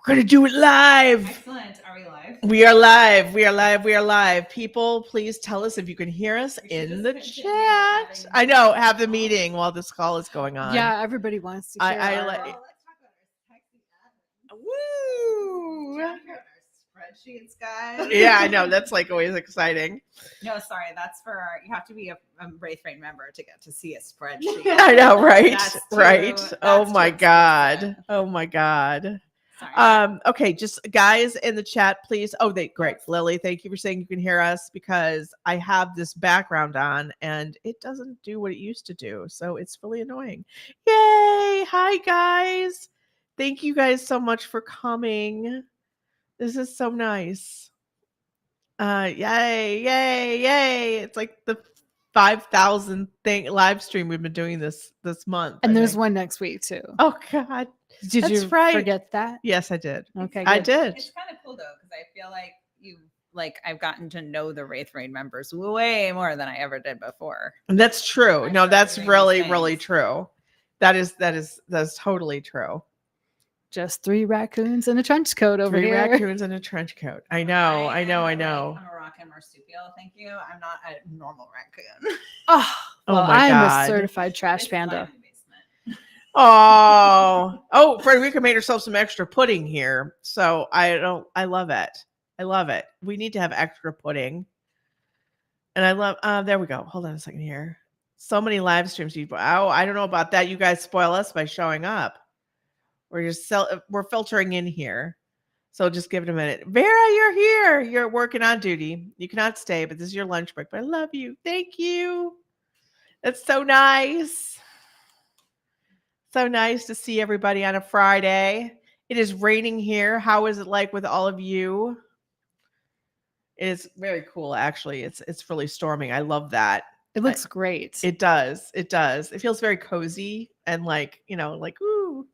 We're going to do it live. Excellent. Are we live? We are live. We are live. We are live. People, please tell us if you can hear us in the chat. I know. Have the meeting while this call is going on. Yeah, everybody wants to hear. I Well, like. let's talk about our sexy admin. Woo! Our spreadsheets, guys. Yeah, I know. That's like always exciting. No, sorry. That's for you have to be a Raythe member to get to see a spreadsheet. I know, right? That's Right. too- Oh that's my too God. explicit. Oh my God. Sorry. Okay, just guys in the chat, please. Oh, great. Lily, thank you for saying you can hear us because I have this background on and it doesn't do what it used to do. So it's really annoying. Yay. Hi, guys. Thank you guys so much for coming. This is so nice. Yay, yay, yay. It's like the 5,000 thing live stream we've been doing this month. And I there's think. one next week too. Oh God. Did That's you right. forget that? Yes, I did. Okay, I good. did. It's kind of cool though because I feel like I've gotten to know the Raythe members way more than I ever did before. And that's true. I No, started that's doing really, these really things. true. That's totally true. Just 3 raccoons and a trench coat over 3 here. raccoons in a trench coat. I know. am I like, know. I'm a rockin' marsupial, thank you. I'm not a normal raccoon. Oh, Oh well, my I'm God. a certified trash It's panda. fine in the basement. Oh, Frederica made herself some extra pudding here. So I love it. I love it. We need to have extra pudding. And I love, there we go. Hold on a second here. So many live streams. People. Oh, I don't know about that. You guys spoil us by showing up. We're filtering in here. So just give it a minute. Vera, you're here. You're working on duty. You cannot stay, but this is your lunch break. But I love you. Thank you. That's so nice. So nice to see everybody on a Friday. It is raining here. How is it like with all of you? It is very cool, actually. It's really storming. I love that. It looks great. It does. It does. It feels very cozy and like, like, ooh.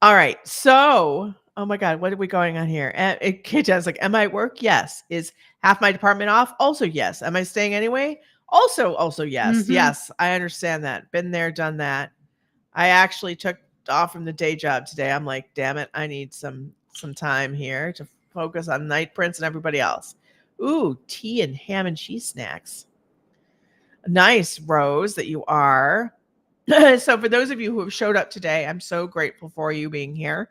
All right. So, oh my God, what are we going on here? Kit's like, am I at work? Yes. Is half my department off? Also, yes. Am I staying anyway? Also, yes. Mhm. Yes. I understand that. Been there, done that. I actually took off from the day job today. I'm like, damn it. I need some time here to focus on Night Prince and everybody else. Ooh, tea and ham and cheese snacks. Nice, Rose, that you are. So for those of you who have showed up today, I'm so grateful for you being here.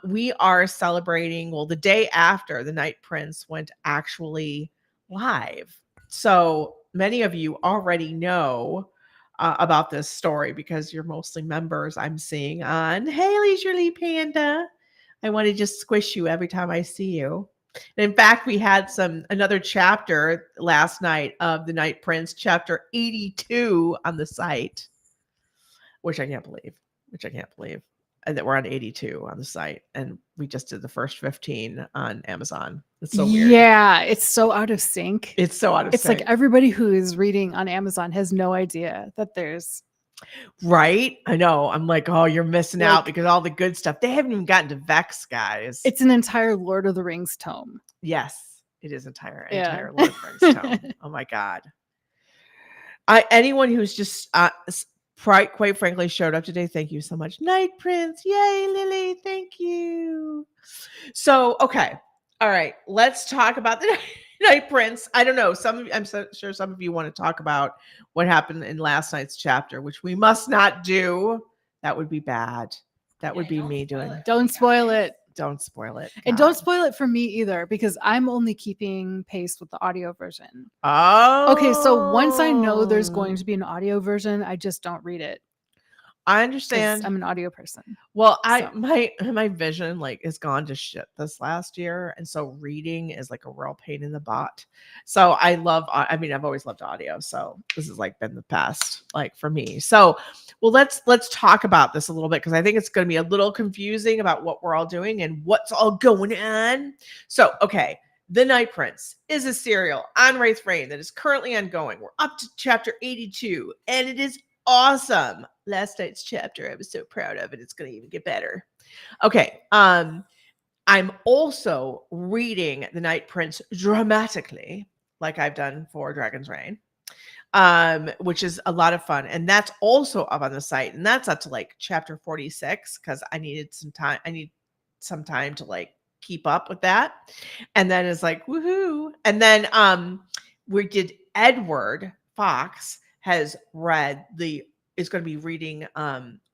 We are celebrating, the day after the Night Prince went actually live. So many of you already know about this story because you're mostly members I'm seeing on Hey Leisurely Panda. I want to just squish you every time I see you. And in fact, we had another chapter last night of the Night Prince, chapter 82 on the site. Which I can't believe. And that we're on 82 on the site. And we just did the first 15 on Amazon. It's so weird. Yeah, it's so out of sync. It's so out of It's sync. like everybody who is reading on Amazon has no idea that there's Right? I know. I'm like, oh, you're missing Like- out because all the good stuff. They haven't even gotten to Vex, guys. it's an entire Lord of the Rings tome. Yes, it is entire Yeah. Lord of the Rings tome. Oh my God. Anyone who's just quite frankly showed up today, thank you so much. Night Prince, yay, Lily, thank you. So, okay, all right, let's talk about the Night Prince. I don't know, I'm so sure some of you want to talk about what happened in last night's chapter, which we must not do. That would be bad. That would be me doing. Don't spoil it. Don't spoil it. And God. don't spoil it for me either, because I'm only keeping pace with the audio version. Oh, Okay, so once I know there's going to be an audio version, I just don't read it. I 'cause understand. I'm an audio person. Well, So. my vision is gone to shit this last year, and so reading is like a real pain in the butt. So I've always loved audio, so this has like been the best for me. So, let's talk about this a little bit because I think it's going to be a little confusing about what we're all doing and what's all going on. So, okay. The Night Prince is a serial on Raythe that is currently ongoing. We're up to chapter 82, and it is awesome. Last night's chapter, I was so proud of it. It's going to even get better. Okay. I'm also reading The Night Prince dramatically, like I've done for Dragon's Reign, which is a lot of fun. And that's also up on the site. And that's up to chapter 46 because I needed some time. I need some time to like keep up with that. And then it's like, woohoo. And then we did Edward Fox has read is going to be reading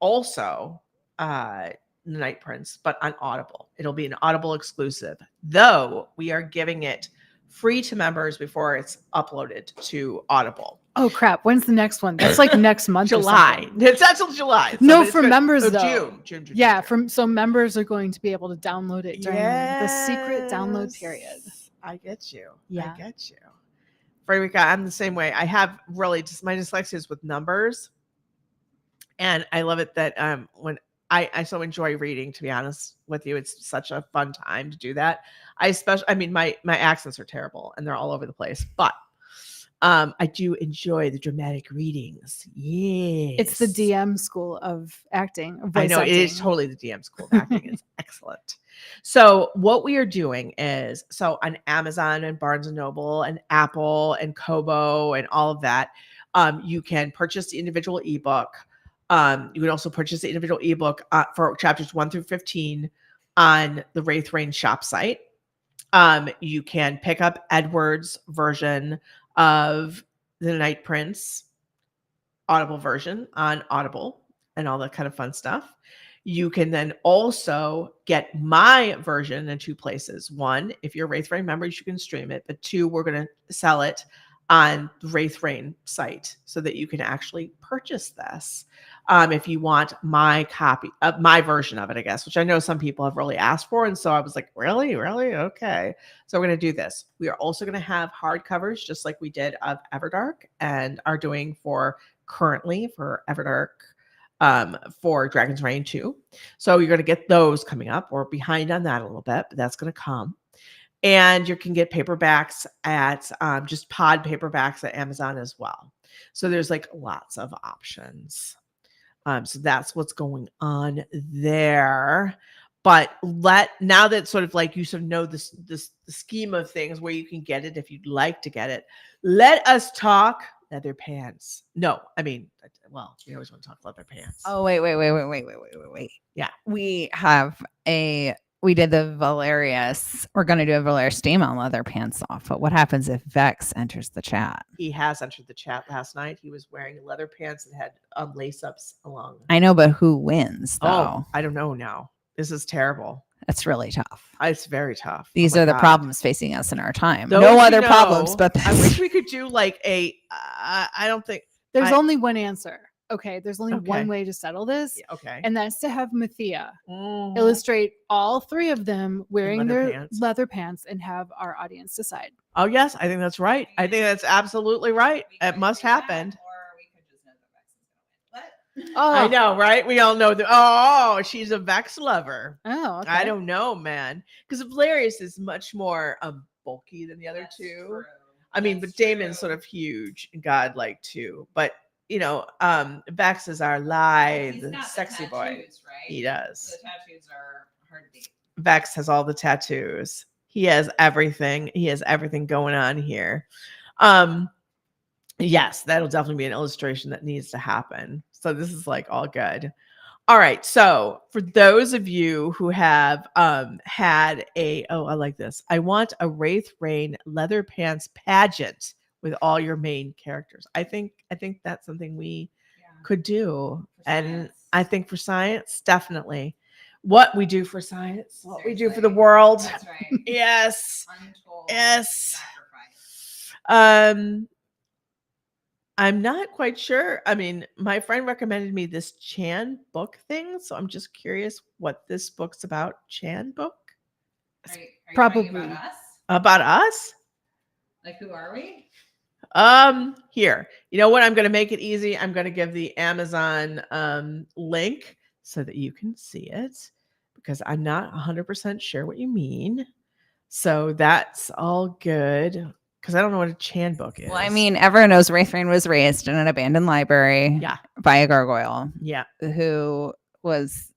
also The Night Prince, but on Audible. It'll be an Audible exclusive, though we are giving it free to members before it's uploaded to Audible. Oh crap! When's the next one? That's like next month. July. It's not till July. No, it's for members though. June. Yeah, so members are going to be able to download it during the secret download period. I get you. Yeah. I get you. Frederica, I'm the same way. I have really just my dyslexia is with numbers, and I love it that when I so enjoy reading. To be honest with you, it's such a fun time to do that. I mean, my accents are terrible and they're all over the place, but I do enjoy the dramatic readings. Yes. It's the DM school of acting. I know acting. it is totally the DM school of acting. It's excellent. So what we are doing is on Amazon and Barnes and Noble and Apple and Kobo and all of that, you can purchase the individual ebook. You can also purchase the individual ebook for chapters 1 through 15 on the Raythe shop site. You can pick up Edward's version of The Night Prince Audible version on Audible and all that kind of fun stuff. You can then also get my version in 2 places. 1, if you're a Raythe members, you can stream it. But 2, we're going to sell it on the Raythe site so that you can actually purchase this. If you want my copy of my version of it, I guess, which I know some people have really asked for. And so I was like, really? Okay. So we're going to do this. We are also going to have hardcovers, just like we did of Everdark and are doing currently for Everdark for Dragon's Reign 2. So you're going to get those coming up. We're behind on that a little bit, but that's going to come. And you can get paperbacks at just pod paperbacks at Amazon as well. So there's like lots of options. So that's what's going on there. But now that sort of like you sort of know this scheme of things where you can get it if you'd like to get it, let us talk leather pants. No, I mean, well, we always want to talk leather pants. Oh, wait. Yeah. We did the Valerius. We're going to do a Valerius Steam on leather pants off. But what happens if Vex enters the chat? He has entered the chat last night. He was wearing leather pants and had lace-ups along. I know, but who wins, though? Oh, I don't know now. This is terrible. That's really tough. It's very tough. These are the problems facing us in our time. Those no other problems, but I wish we could do like I don't think. There's only one answer. Okay, there's only Okay. one way to settle this. Yeah, okay. And that's to have Mathia Mhm. illustrate all 3 of them wearing leather their pants. leather pants and have our audience decide. Oh yes, I think that's right. I think that's absolutely right. It must happen. Or we could just know that Vex is going to win. Oh, I know, right? We all know that. Oh, she's a Vex lover. Oh, okay. I don't know, man, because Valerius is much more bulky than the other 2. I mean, but Damon's sort of huge and godlike too. But you know, Vex is our lithe, sexy boy. Right? He does. The tattoos are hard to beat. Vex has all the tattoos. He has everything. He has everything going on here. Yes, that'll definitely be an illustration that needs to happen. So this is like all good. All right. So for those of you who have had I like this. I want a Raythe Rain leather pants pageant with all your main characters. I think that's something we could do. And I think for science, definitely. What we do for science, what we do for the world. That's right. Yes. Untold Yes. sacrifice. I'm not quite sure. I mean, my friend recommended me this Chan book thing, so I'm just curious what this book's about. Chan book? Are you Probably. talking about us? About us? Like, who are we? Here. You know what? I'm going to make it easy. I'm going to give the Amazon link so that you can see it because I'm not 100% sure what you mean. So that's all good because I don't know what a Chan book is. Well, I mean, everyone knows Raythe was raised in an abandoned library by a gargoyle. Yeah. Who was,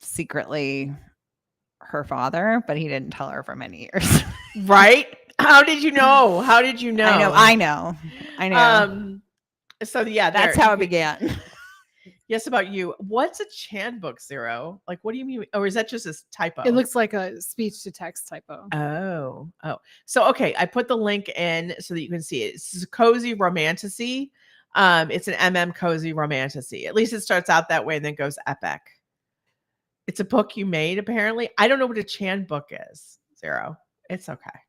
secretly her father, but he didn't tell her for many years. Right? How did you know? I know. So yeah, That's how it began. Yes, about you. What's a Chan book, Zero? Like, what do you mean? Or is that just a typo? It looks like a speech to text typo. Oh. So okay, I put the link in so that you can see it. It's Cozy Romantasy. It's an Cozy Romantasy. At least it starts out that way and then goes epic. It's a book you made, apparently. I don't know what a Chan book is, Zero. It's okay.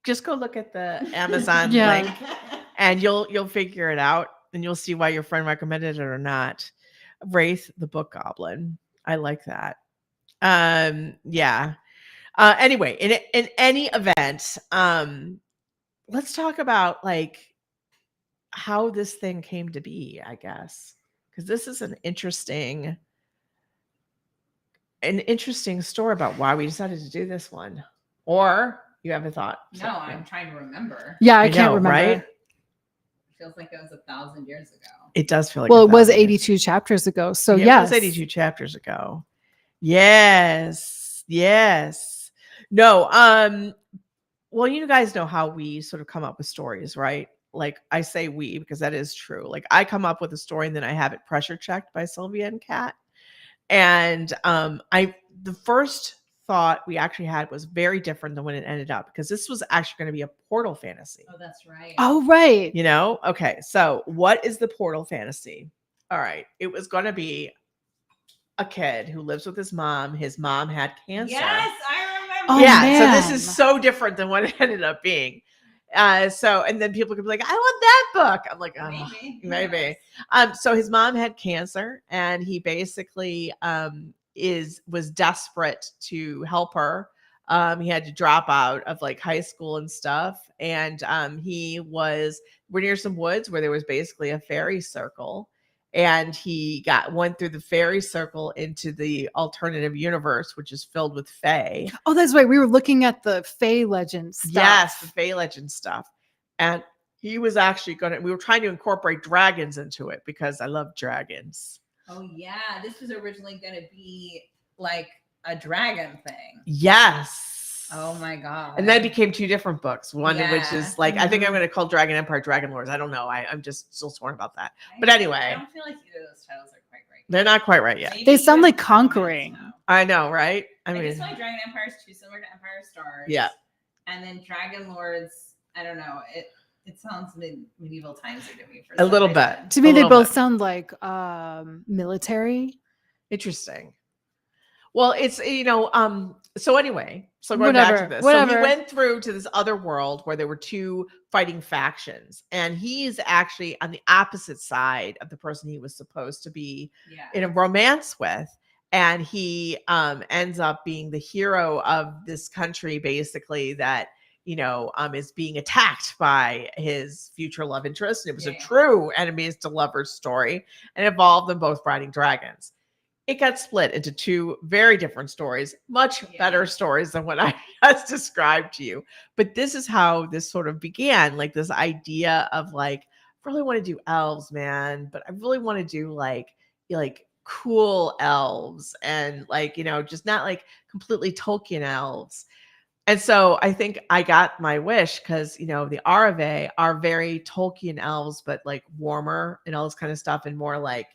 Just go look at the Amazon Yeah. link and you'll figure it out and you'll see why your friend recommended it or not. Raythe the Book Goblin. I like that. Yeah. Anyway, in any event, let's talk about like how this thing came to be, I guess. Because this is an interesting story about why we decided to do this one. Or you have a thought? No, I'm trying to remember. Yeah, I I can't know, remember. right? It feels like it was 1,000 years ago. It does feel like Well, it was 1,000 years. 82 chapters ago. So Yeah, yes. it was 82 chapters ago. Yes. No, well, you guys know how we sort of come up with stories, right? Like I say we because that is true. Like I come up with a story and then I have it pressure checked by Sylvia and Kat. And the first thought we actually had was very different than when it ended up because this was actually going to be a portal fantasy. Oh, that's right. Oh, right. You know? Okay. So what is the portal fantasy? All right. It was going to be a kid who lives with his mom. His mom had cancer. Yes, I remember. Oh, Yeah. So this man. is so different than what it ended up being. And then people could be like, I want that book. I'm like, oh, maybe. So his mom had cancer and he basically was desperate to help her. He had to drop out of like high school and stuff. And we're near some woods where there was basically a fairy circle. And he went through the fairy circle into the alternative universe, which is filled with fae. Oh, that's right. We were looking at the Fae legend stuff. Yes, the Fae legend stuff. And he was actually we were trying to incorporate dragons into it because I love dragons. Oh, yeah. This was originally going to be like a dragon thing. Yes. Oh, my God. And then it became two different books. One which Yeah. is like, I think I'm going to call Dragon Empire Dragon Lords. I don't know. I'm just still torn about that. But I anyway, don't feel like either of those titles are quite right. they're not quite right yet. Maybe They sound like even conquering. now. I know, right? I I mean, just feel like Dragon Empire is too similar to Empire of Stars. Yeah. And then Dragon Lords, I don't know. It sounds medieval times are to me for a some little reason. bit. To me, A they little both bit. sound like military. Interesting. Well, it's, so anyway, so going back to this. So Whatever. he went through to this other world where there were two fighting factions, and he's actually on the opposite side of the person he was supposed to be in a romance with. And he ends up being the hero of this country, basically, that, is being attacked by his future love interest. And it was a true enemies to lovers story and involved them both riding dragons. It got split into two very different stories, much better stories than what I just described to you. But this is how this sort of began, like this idea of like, I really want to do elves, man, but I really want to do like cool elves and like, just not like completely Tolkien elves. And so I think I got my wish because, the Arave are very Tolkien elves, but like warmer and all this kind of stuff and more like,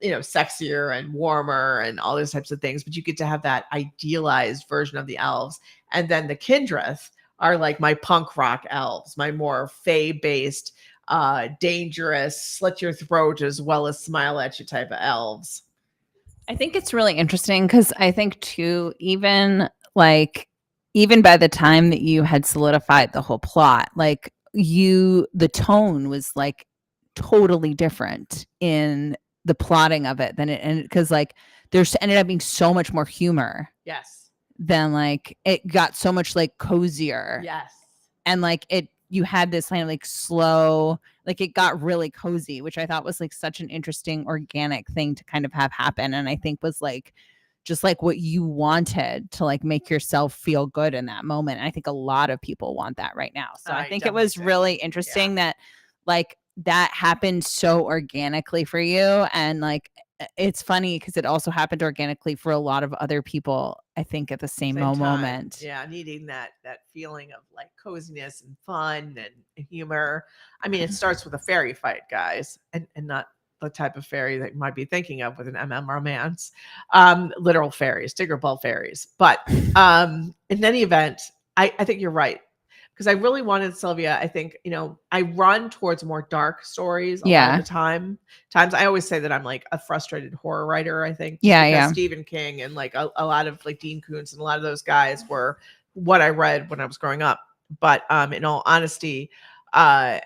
sexier and warmer and all those types of things, but you get to have that idealized version of the elves. And then the Kindreth are like my punk rock elves, my more fae-based, dangerous, slit your throat as well as smile at you type of elves. I think it's really interesting because I think too, even by the time that you had solidified the whole plot, like the tone was like totally different in the plotting of it than it ended, because like there's ended up being so much more humor. Yes. Than like it got so much like cozier. Yes. And like you had this kind of like slow, like it got really cozy, which I thought was like such an interesting organic thing to kind of have happen. And I think was like just like what you wanted to like make yourself feel good in that moment. And I think a lot of people want that right now. So I think it was really interesting that like that happened so organically for you. And like it's funny because it also happened organically for a lot of other people, I think, at the same moment. Yeah, needing that feeling of like coziness and fun and humor. I mean, it starts with a fairy fight, guys, and not the type of fairy that you might be thinking of with an romance. Literal fairies, Diggerball fairies. But in any event, I think you're right. Because I really wanted Sylvia, I think, I run towards more dark stories a lot of the times I always say that I'm like a frustrated horror writer, I think. Because Stephen King and like a lot of like Dean Koontz and a lot of those guys were what I read when I was growing up. But in all honesty, I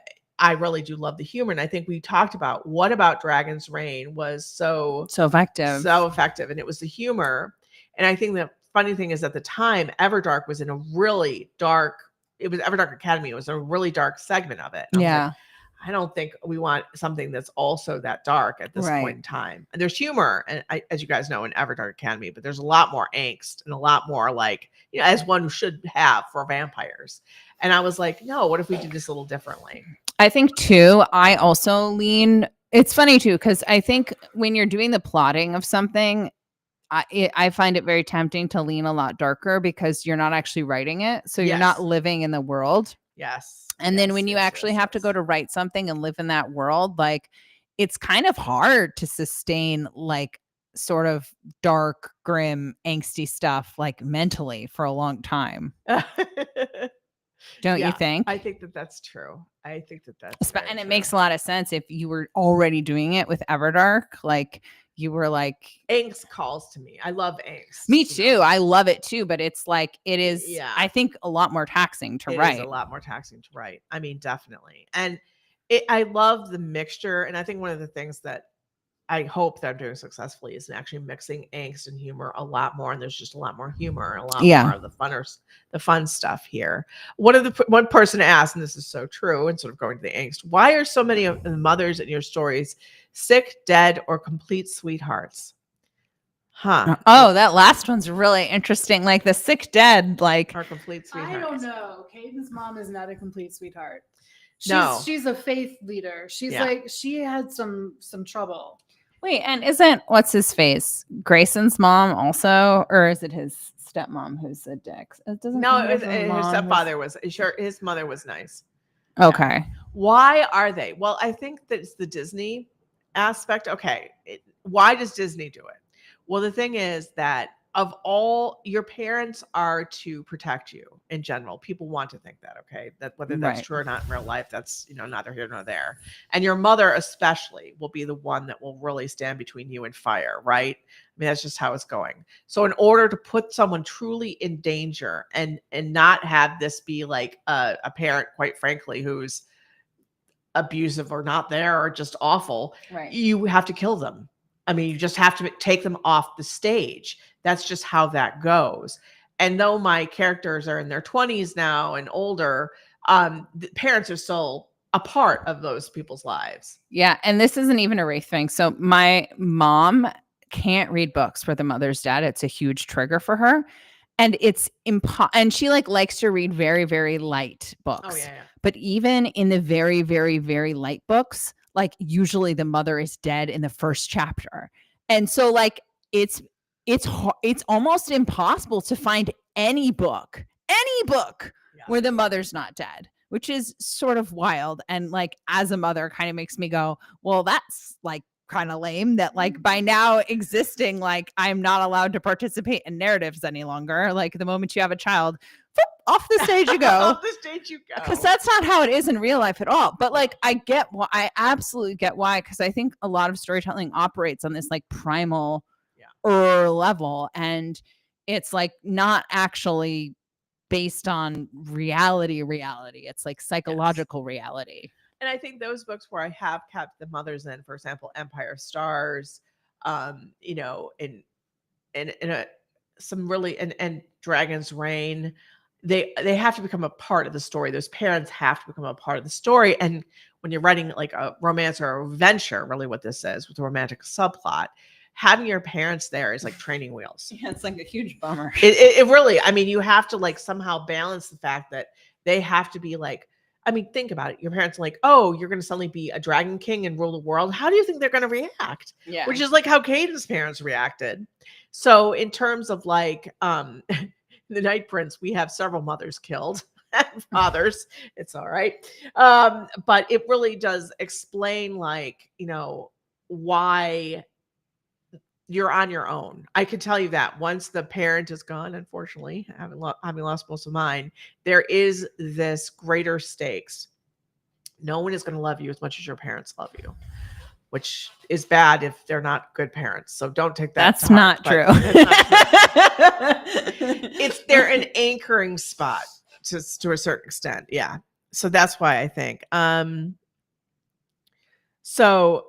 really do love the humor. And I think we talked about what about Dragon's Reign was so effective. And it was the humor. And I think the funny thing is at the time, Everdark was in a really dark, it was Everdark Academy. It was a really dark segment of it. And I don't think we want something that's also that dark at this point in time. And there's humor, and as you guys know, in Everdark Academy, but there's a lot more angst and a lot more like, as one should have for vampires. And I was like, no, what if we did this a little differently? I think too, I also lean, it's funny too, because I think when you're doing the plotting of something, I find it very tempting to lean a lot darker because you're not actually writing it. So you're not living in the world. Yes. And then when you actually have to go to write something and live in that world, like it's kind of hard to sustain like sort of dark, grim, angsty stuff like mentally for a long time. Don't you think? I think that that's true. I think that that's true. And it makes a lot of sense if you were already doing it with Everdark, like you were like angst calls to me. I love angst. Me too. I love it too, but it's like it is I think a lot more taxing to write. It is a lot more taxing to write. I mean, definitely. And I love the mixture, and I think one of the things that I hope that I'm doing successfully is actually mixing angst and humor a lot more. And there's just a lot more humor and a lot more of the fun stuff here. One person asked, and this is so true, and sort of going to the angst, why are so many of the mothers in your stories sick, dead, or complete sweethearts? Oh, that last one's really interesting. Like the sick, dead, like or complete sweethearts. I don't know. Caden's mom is not a complete sweetheart. She's a faith leader. She's like, she had some trouble. Wait, and isn't what's his face Grayson's mom also, or is it his stepmom who's a dick? No, his stepfather was sure. His mother was nice. Okay. Yeah. Why are they? Well, I think that it's the Disney aspect. Okay. Why does Disney do it? Well, the thing is that of all your parents are to protect you in general. People want to think that, okay, that whether that's true or not in real life, that's, neither here nor there. And your mother especially will be the one that will really stand between you and fire, right? I mean, that's just how it's going. So in order to put someone truly in danger and not have this be like a parent, quite frankly, who's abusive or not there or just awful, you have to kill them. I mean, you just have to take them off the stage. That's just how that goes. And though my characters are in their 20s now and older, the parents are still a part of those people's lives. Yeah. And this isn't even a Raythe thing. So my mom can't read books where the mother's dead. It's a huge trigger for her. And it's and she likes to read very, very light books. Oh, yeah. But even in the very, very, very light books, like usually the mother is dead in the first chapter. And so like it's almost impossible to find any book where the mother's not dead, which is sort of wild. And like as a mother kind of makes me go, well, that's like kind of lame that like by now existing, like I'm not allowed to participate in narratives any longer. Like the moment you have a child, off the stage you go. Off the stage you go. Because that's not how it is in real life at all. But like I absolutely get why, because I think a lot of storytelling operates on this like primal level, and it's like not actually based on reality. It's like psychological reality. And I think those books where I have kept the mothers in, for example, Empire of Stars, some really and Dragon's Reign, they have to become a part of the story. Those parents have to become a part of the story. And when you're writing like a romance or a venture, really what this is with a romantic subplot, having your parents there is like training wheels. Yeah, it's like a huge bummer. It really, I mean, you have to like somehow balance the fact that they have to be like, I mean, think about it. Your parents are like, oh, you're going to suddenly be a dragon king and rule the world. How do you think they're going to react? Yeah. Which is like how Caden's parents reacted. So in terms of like the Night Prince, we have several mothers killed and fathers. It's all right. But it really does explain like, why you're on your own. I can tell you that once the parent is gone, unfortunately, having lost most of mine, there is this greater stakes. No one is going to love you as much as your parents love you, which is bad if they're not good parents. So don't take that. That's not true. They're an anchoring spot to a certain extent. Yeah. So that's why I think. So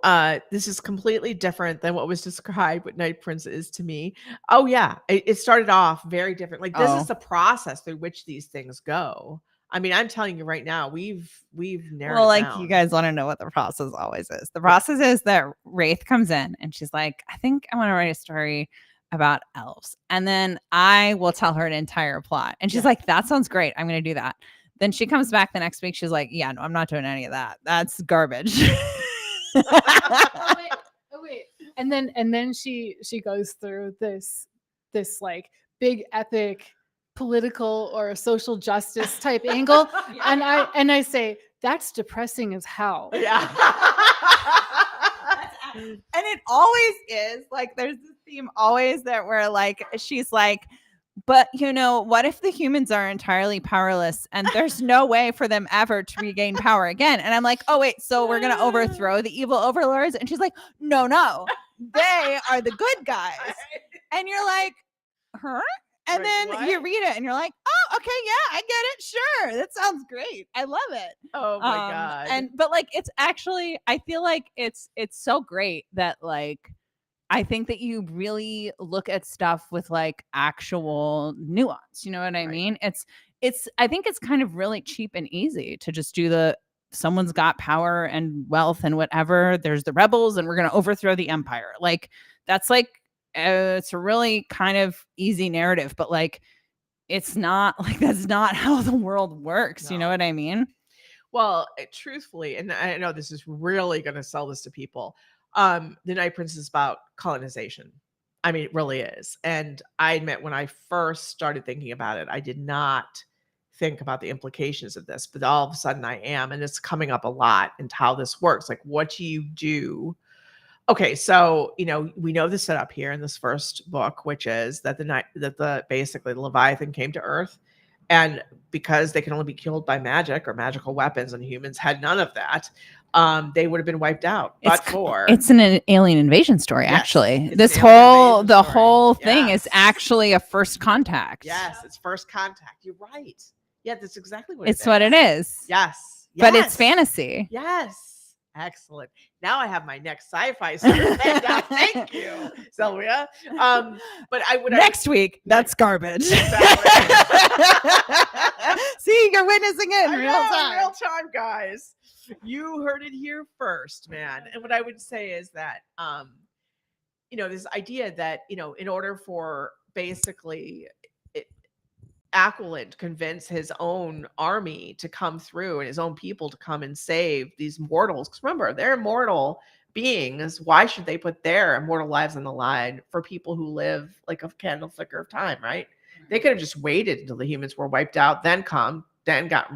this is completely different than what was described what Night Prince is to me. Oh yeah, it started off very different. Like this is the process through which these things go. I mean, I'm telling you right now, we've narrowed it down. You guys want to know what the process always is. The process is that Raythe comes in and she's like, I think I want to write a story about elves. And then I will tell her an entire plot. And she's like, that sounds great. I'm going to do that. Then she comes back the next week. She's like, yeah, no, I'm not doing any of that. That's garbage. oh wait. And then she goes through this like big epic political or social justice type angle. And I say, that's depressing as hell. Yeah. And it always is. Like there's this theme always that where like she's like, but what if the humans are entirely powerless and there's no way for them ever to regain power again? And I'm like, oh wait, so we're gonna overthrow the evil overlords? And she's like, no, they are the good guys. And you're like, huh? And then you read it and you're like, oh, okay, yeah, I get it. Sure. That sounds great. I love it. Oh my God. But like, it's actually, I feel like it's so great that like, I think that you really look at stuff with like actual nuance. You know what I mean? I think it's kind of really cheap and easy to just do someone's got power and wealth and whatever. There's the rebels and we're going to overthrow the empire. Like that's like, it's a really kind of easy narrative, but like, it's not like, that's not how the world works. No. You know what I mean? Well, truthfully, and I know this is really going to sell this to people. The Night Prince is about colonization. I mean, it really is. And I admit when I first started thinking about it, I did not think about the implications of this, but all of a sudden I am, and it's coming up a lot into how this works. Like, what do you do? Okay, so we know the setup here in this first book, which is that basically the Leviathan came to Earth, and because they can only be killed by magic or magical weapons, and humans had none of that, they would have been wiped out. It's an alien invasion story, actually. The whole thing is actually a first contact. Yes, it's first contact. You're right. Yeah, that's exactly what it's what it is. Yes. But it's fantasy. Yes. Excellent. Now I have my next sci-fi story. Thank you, Sylvia. But next week, that's garbage. Exactly. See, you're witnessing it in real time, guys. You heard it here first, man. And what I would say is that, this idea that, in order for basically Aquilent convince his own army to come through and his own people to come and save these mortals. Because remember, they're immortal beings. Why should they put their immortal lives on the line for people who live like a candle flicker of time, right? They could have just waited until the humans were wiped out, then gotten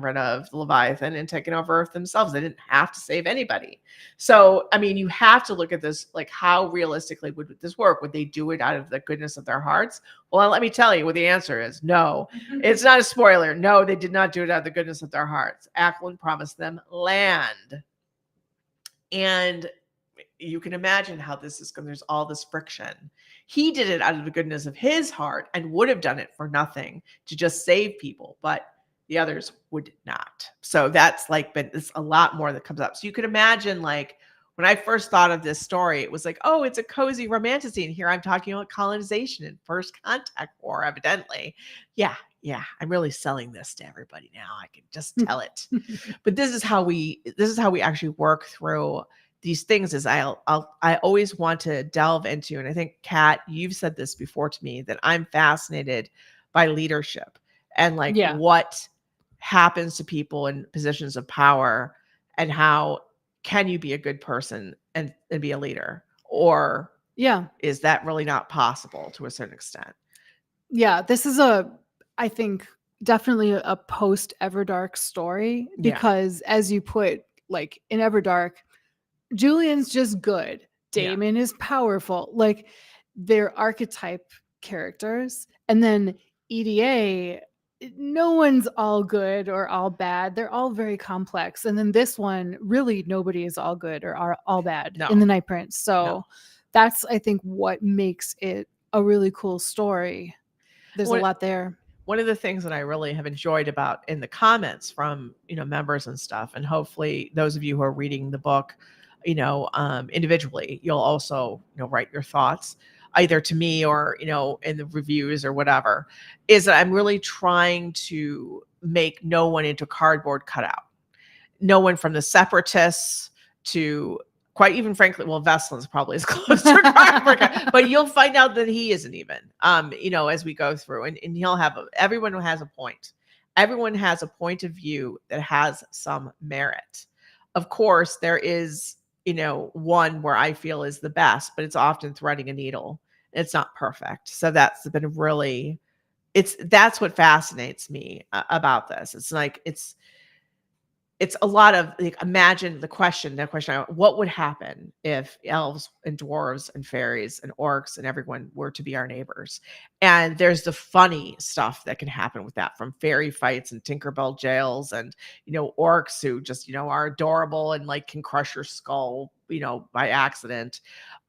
rid of the Leviathan and taken over Earth themselves. They didn't have to save anybody. So, I mean, you have to look at this, like, how realistically would this work? Would they do it out of the goodness of their hearts? Well, let me tell you what the answer is. No, it's not a spoiler. No, they did not do it out of the goodness of their hearts. Aquilent promised them land. And you can imagine how this is going, there's all this friction. He did it out of the goodness of his heart and would have done it for nothing to just save people. But the others would not. So that's like, but it's a lot more that comes up. So you could imagine, like, when I first thought of this story, it was like, oh, it's a cozy romantasy. And here I'm talking about colonization and first contact war, evidently. Yeah. I'm really selling this to everybody now. I can just tell it. But this is how we actually work through these things. Is I always want to delve into, and I think, Kat, you've said this before to me, that I'm fascinated by leadership and like what happens to people in positions of power, and how can you be a good person and be a leader, or is that really not possible to a certain extent? This is I think definitely a post Everdark story, because as you put, like, in Everdark, Julian's just good. Damon is powerful. Like they're archetype characters. And then EDA, no one's all good or all bad. They're all very complex. And then this one, really nobody is all good or are all bad in the Night Prince. So that's, I think, what makes it a really cool story. There's a lot there. One of the things that I really have enjoyed about in the comments from, members and stuff, and hopefully those of you who are reading the book, individually, you'll also, write your thoughts either to me or, in the reviews or whatever, is that I'm really trying to make no one into cardboard cutout. No one from the separatists to quite even frankly, well, Veslin's probably as close to cardboard cutout, but you'll find out that he isn't even, as we go through, and he'll have, everyone has a point. Everyone has a point of view that has some merit. Of course, there is, one where I feel is the best, but it's often threading a needle. It's not perfect. So that's been really, that's what fascinates me about this. It's like, it's a lot of like, imagine the question, what would happen if elves and dwarves and fairies and orcs and everyone were to be our neighbors? And there's the funny stuff that can happen with that, from fairy fights and Tinkerbell jails and, orcs who just, are adorable and like can crush your skull, by accident.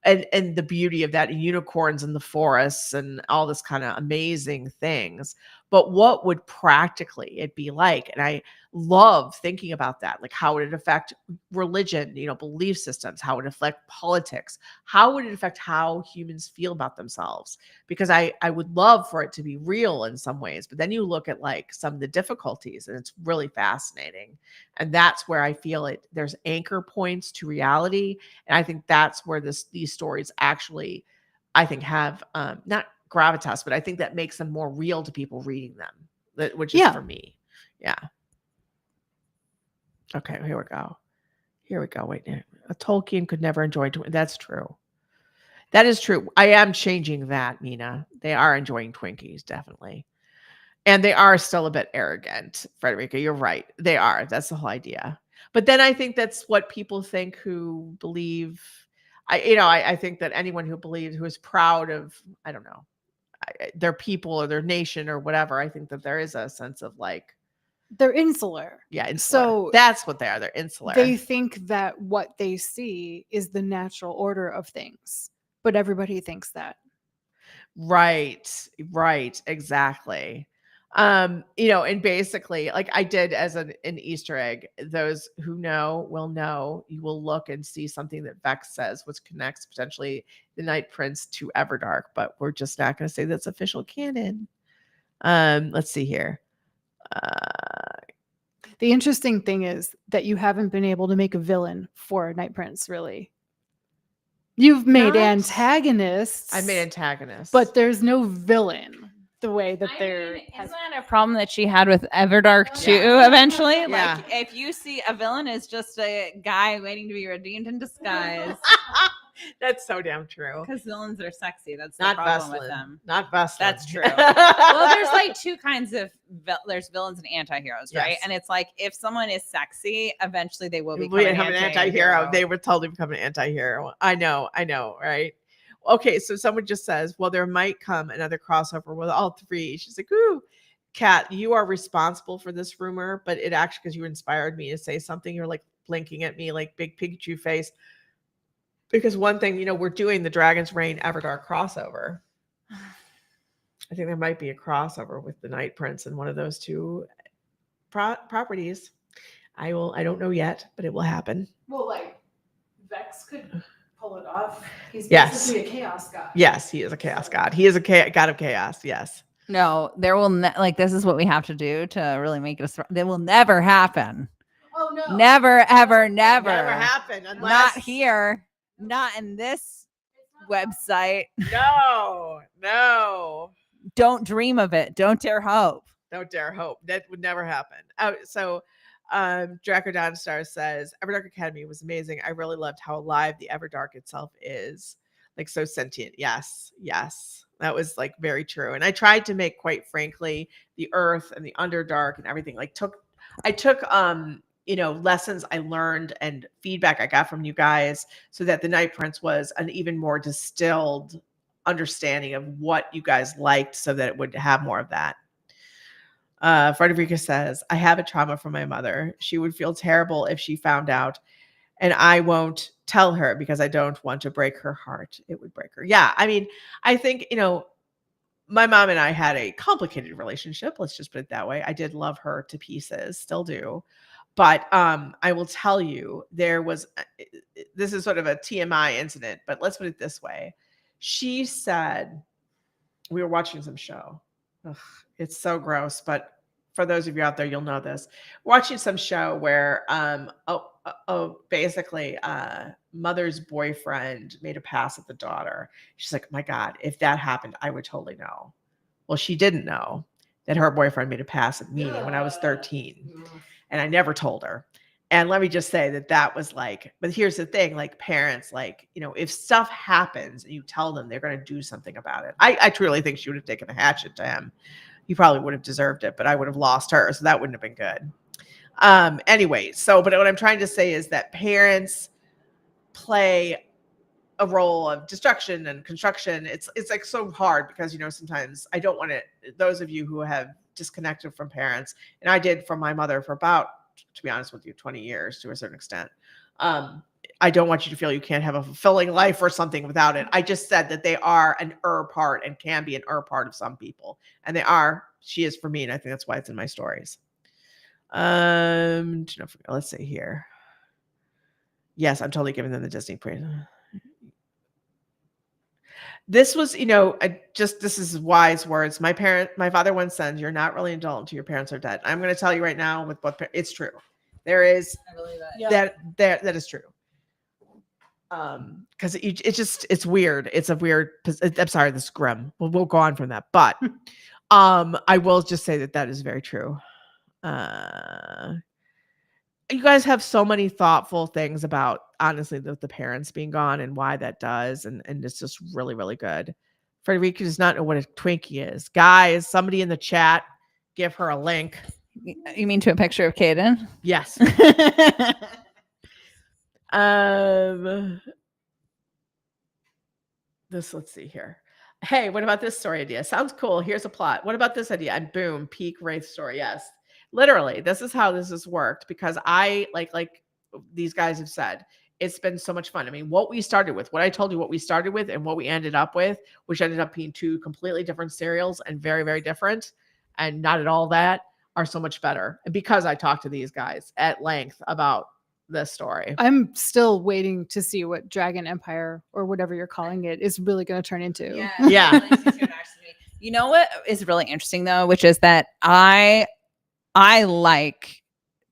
And the beauty of that, unicorns in the forests and all this kind of amazing things. But what would practically it be like? And I love thinking about that. Like, how would it affect religion, belief systems? How would it affect politics? How would it affect how humans feel about themselves? Because I would love for it to be real in some ways, but then you look at like some of the difficulties and it's really fascinating. And that's where I feel there's anchor points to reality. And I think that's where these stories actually, I think, have not gravitas, but I think that makes them more real to people reading them, which is for me. Yeah. Okay, here we go. Wait, a Tolkien could never enjoy. That's true. That is true. I am changing that, Mina. They are enjoying Twinkies, definitely. And they are still a bit arrogant, Frederica. You're right. They are. That's the whole idea. But then I think that's what people think who believe. I think that anyone who believes, who is proud of, I don't know, their people or their nation or whatever, I think that there is a sense of like, they're insular. Yeah, insular. So that's what they are. They're insular. They think that what they see is the natural order of things, but everybody thinks that. Right, exactly. And basically, like I did as an Easter egg, those who know will know. You will look and see something that Vex says, which connects potentially the Night Prince to Everdark, but we're just not going to say that's official canon. Let's see here. The interesting thing is that you haven't been able to make a villain for Night Prince, really. You've made antagonists. I made antagonists, but there's no villain. The way that they're isn't that a problem that she had with Everdark too? Eventually, like if you see a villain is just a guy waiting to be redeemed in disguise. That's so damn true. Because villains are sexy. That's not the problem Veslin. with them. Not Veslin. That's true. Well, there's like two kinds of there's villains and anti-heroes, right? And it's like if someone is sexy, eventually they will become an anti-hero. They would totally become an anti-hero. I know, right? Okay, so someone just says, well, there might come another crossover with all three. She's like, ooh, Kat, you are responsible for this rumor, but it actually, because you inspired me to say something, you're like blinking at me like big Pikachu face. Because one thing, we're doing the Dragon's Reign Everdark crossover. I think there might be a crossover with the Night Prince in one of those two properties. I don't know yet, but it will happen. Well, like Vex could pull it off. He's basically a chaos god. Yes, he is a chaos god. He is a god of chaos. Yes. No, there will this is what we have to do to really make it. They will never happen. Oh no! Never, ever, never. Never happen. Unless... Not here. Not in this website. No. Don't dream of it. Don't dare hope. Don't dare hope. That would never happen. So Draco Dawnstar says, Everdark Academy was amazing. I really loved how alive the Everdark itself is. Like so sentient. Yes. That was like very true. And I tried to make, quite frankly, the Earth and the Underdark and everything. Like I took lessons I learned and feedback I got from you guys, so that the Night Prince was an even more distilled understanding of what you guys liked, so that it would have more of that. Frederica says, I have a trauma from my mother. She would feel terrible if she found out, and I won't tell her because I don't want to break her heart. It would break her. Yeah. I mean, I think, my mom and I had a complicated relationship. Let's just put it that way. I did love her to pieces, still do. But I will tell you, there was, this is sort of a TMI incident, but let's put it this way. She said, we were watching some show. Ugh, it's so gross, but for those of you out there, you'll know this. Watching some show where basically mother's boyfriend made a pass at the daughter. She's like, my God, if that happened, I would totally know. Well, she didn't know that her boyfriend made a pass at me when I was 13, and I never told her. And let me just say that was like, but here's the thing, like parents, like, if stuff happens and you tell them, they're going to do something about it. I truly think she would have taken a hatchet to him. He probably would have deserved it, but I would have lost her. So that wouldn't have been good. Anyway, but what I'm trying to say is that parents play a role of destruction and construction. It's like so hard because, sometimes I don't want to, those of you who have disconnected from parents, and I did from my mother for about, to be honest with you, 20 years to a certain extent. I don't want you to feel you can't have a fulfilling life or something without it. I just said that they are an part and can be an part of some people. And she is for me. And I think that's why it's in my stories. Let's see here. Yes, I'm totally giving them the Disney praise. This was, this is wise words. My father once said, you're not really an adult until your parents are dead. I'm going to tell you right now with what it's true. There is that is true. Because it's weird. It's a weird, I'm sorry, this is grim. We'll go on from that. But I will just say that is very true. You guys have so many thoughtful things about, honestly, the parents being gone and why that does. And it's just really, really good. Frederica does not know what a Twinkie is. Guys, somebody in the chat, give her a link. You mean to a picture of Kaden? Yes. Let's see here. Hey, what about this story idea? Sounds cool. Here's a plot. What about this idea? And boom, peak Raythe story. Yes. Literally, this is how this has worked, because I like these guys have said, it's been so much fun. I mean, what I told you, what we started with and what we ended up with, which ended up being two completely different serials and very, very different and not at all that, are so much better. And because I talked to these guys at length about this story. I'm still waiting to see what Dragon Empire, or whatever you're calling it, is really going to turn into. Yeah. You know what is really interesting though, which is that I like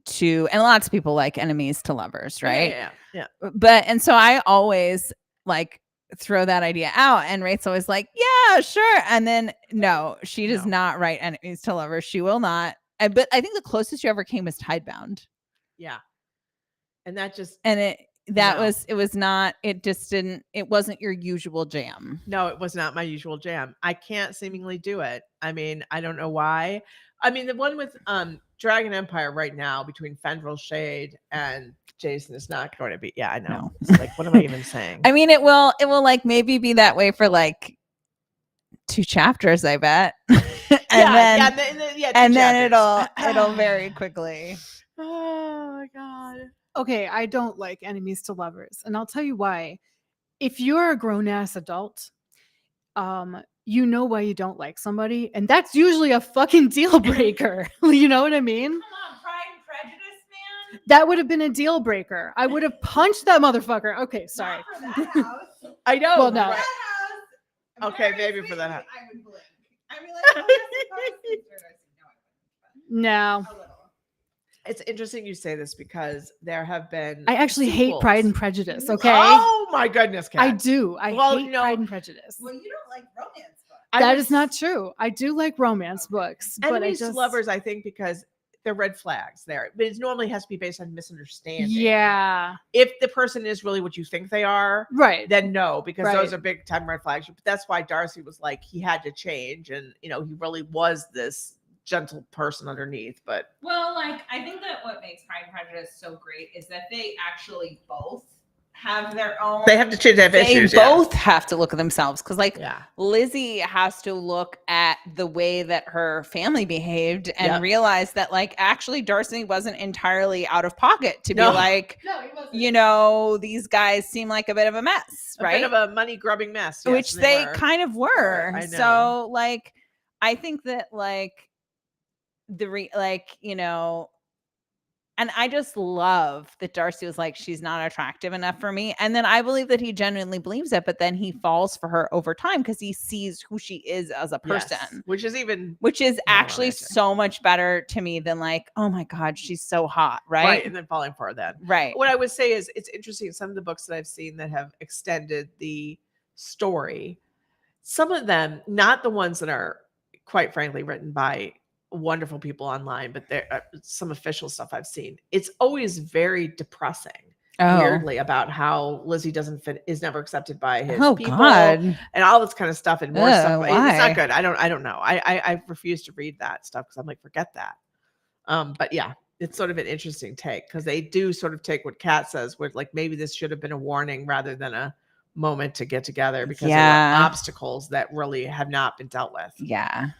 to, and lots of people like enemies to lovers, right? Yeah. And so I always like throw that idea out, and Raythe's always like, yeah, sure. And then no, she does not write enemies to lovers. She will not. But I think the closest you ever came was Tidebound. Yeah. And that just, and it wasn't your usual jam. No, it was not my usual jam. I can't seemingly do it. I mean, I don't know why. I mean, the one with Dragon Empire right now between Fendril Shade and Jason is not going to be. Yeah, I know. No. It's like, what am I even saying? I mean, it will like maybe be that way for like 2 chapters, I bet. and then it'll very quickly. Oh my God. Okay, I don't like enemies to lovers, and I'll tell you why. If you're a grown-ass adult, you know why you don't like somebody, and that's usually a fucking deal breaker. You know what I mean? Come on, Pride and Prejudice, man. That would have been a deal breaker. I would have punched that motherfucker. Okay, sorry. Not for that house. I know. Well, no. For that house, okay, maybe for that house. I would blink. I mean, like, no. It's interesting you say this, because there have been. I actually hate Pride and Prejudice. Okay. Oh my goodness, Kat. I do. I hate Pride and Prejudice. Well, you don't like romance books. That is not true. I do like romance books, but enemies to lovers, I think, because they're red flags there. But it normally has to be based on misunderstanding. Yeah. If the person is really what you think they are, right, then no, because those are big time red flags. But that's why Darcy was like, he had to change, and he really was this gentle person underneath. But Well, like, I think that what makes Pride and Prejudice so great is that they actually both have their own. they have to have They issues. both have to look at themselves because, like, Yeah. Lizzie has to look at the way that her family behaved and Yep. realize that, like, actually Darcy wasn't entirely out of pocket to be No. like, No, it wasn't. you know, these guys seem like a bit of a mess, A right? bit of a money grubbing mess. Yes, Which they were. kind of were. I know. So, like, I think that, like, and I just love that Darcy was like, she's not attractive enough for me. And then I believe that he genuinely believes it, but then he falls for her over time because he sees who she is as a person. Yes, which is Actually romantic. so much better to me than like, oh my God, she's so hot, right? Right, and then falling for her then. Right. What I would say is it's interesting, some of the books that I've seen that have extended the story, some of them, not the ones that are quite frankly written by wonderful people online, but there some official stuff I've seen. It's always very depressing. Weirdly, about how Lizzie is never accepted by his people God. and all this kind of stuff and more stuff. Why? It's not good. I don't know. I refuse to read that stuff because I'm like, forget that. But yeah, it's sort of an interesting take because they do sort of take what Kat says, where like maybe this should have been a warning rather than a moment to get together because there were obstacles that really have not been dealt with. Yeah.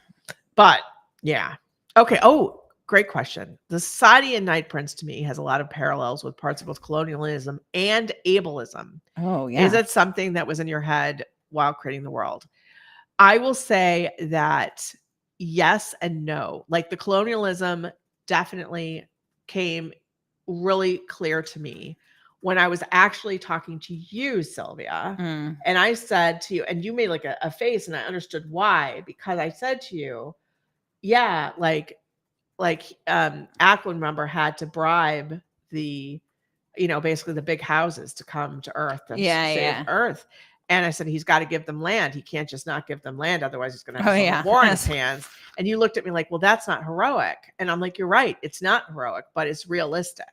But yeah. Okay. Oh, great question. The Society in Night Prince to me has a lot of parallels with parts of both colonialism and ableism. Oh, yeah. Is it something that was in your head while creating the world? I will say that yes and no. Like the colonialism definitely came really clear to me when I was actually talking to you, Sylvia. And I said to you, and you made like a face and I understood why, because I said to you, yeah, like Ackland, remember, had to bribe the, basically the big houses to come to Earth and save Earth. And I said, he's got to give them land. He can't just not give them land. Otherwise he's going to have a war in his hands. And you looked at me like, well, that's not heroic. And I'm like, you're right. It's not heroic, but it's realistic.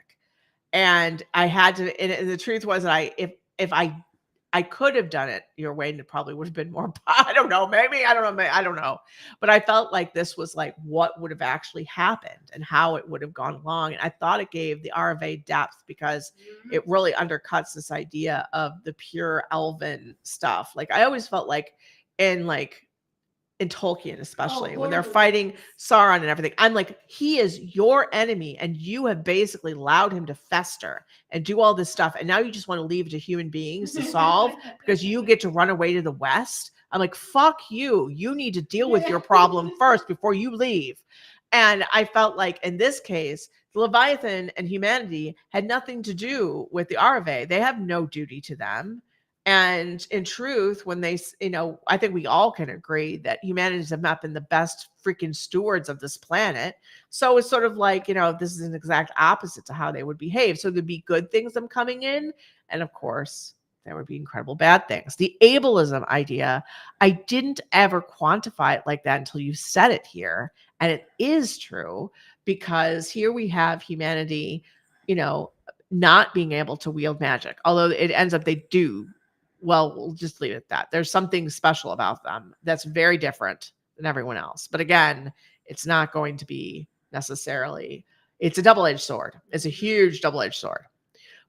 And I had to, and the truth was that if I could have done it your way, and it probably would have been more, I don't know, maybe, I don't know. But I felt like this was like what would have actually happened and how it would have gone along. And I thought it gave the RFA depth because it really undercuts this idea of the pure elven stuff. Like I always felt like in Tolkien, especially when they're fighting Sauron and everything, I'm like, he is your enemy and you have basically allowed him to fester and do all this stuff. And now you just want to leave it to human beings to solve because you get to run away to the West. I'm like, fuck you. You need to deal with your problem first before you leave. And I felt like in this case, the Leviathan and humanity had nothing to do with the Arve. They have no duty to them. And in truth, when they, I think we all can agree that humanities have not been the best freaking stewards of this planet. So it's sort of like, this is an exact opposite to how they would behave. So there'd be good things them coming in. And of course, there would be incredible bad things. The ableism idea, I didn't ever quantify it like that until you said it here. And it is true because here we have humanity, not being able to wield magic, although it ends up they do. Well, we'll just leave it at that. There's something special about them that's very different than everyone else. But again, it's not going to be necessarily, it's a double-edged sword. It's a huge double-edged sword.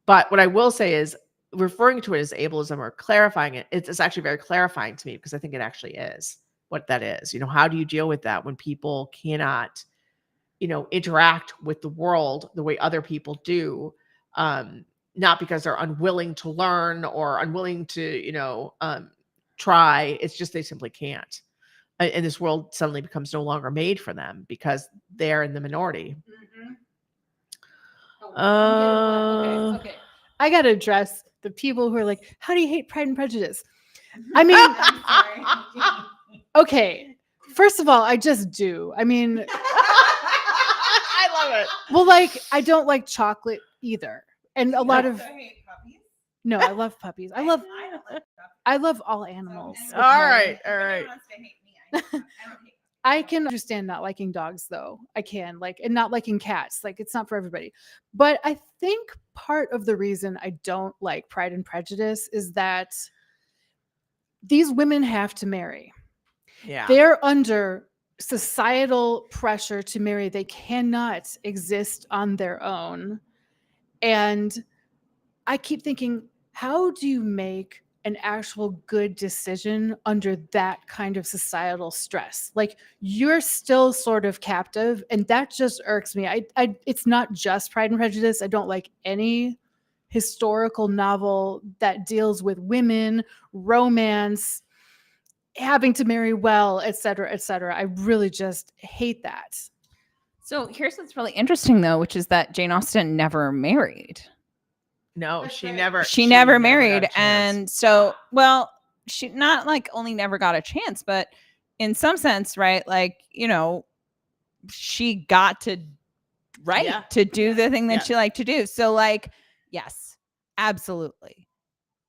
But what I will say is referring to it as ableism or clarifying it, it's actually very clarifying to me because I think it actually is what that is. How do you deal with that when people cannot, interact with the world the way other people do? Not because they're unwilling to learn or unwilling to, try. It's just they simply can't. And this world suddenly becomes no longer made for them because they're in the minority. Okay. I got to address the people who are like, how do you hate Pride and Prejudice? I mean, okay. First of all, I just do. I mean, I love it. Well, like, I don't like chocolate either. And a lot of no, I love puppies. I love all animals. Okay. All right. I can understand not liking dogs though. I can and not liking cats. Like it's not for everybody. But I think part of the reason I don't like Pride and Prejudice is that these women have to marry. Yeah. They're under societal pressure to marry. They cannot exist on their own. And I keep thinking, how do you make an actual good decision under that kind of societal stress? Like, you're still sort of captive, and that just irks me. It's not just Pride and Prejudice. I don't like any historical novel that deals with women, romance, having to marry well, et cetera, et cetera. I really just hate that. So here's what's really interesting, though, which is that Jane Austen never married. No, That's she right. never. She never got a married. chance. And so, well, she not like only never got a chance, but in some sense, right? Like, she got to write, Yeah. to do the thing that Yeah. she liked to do. So, like, yes, absolutely.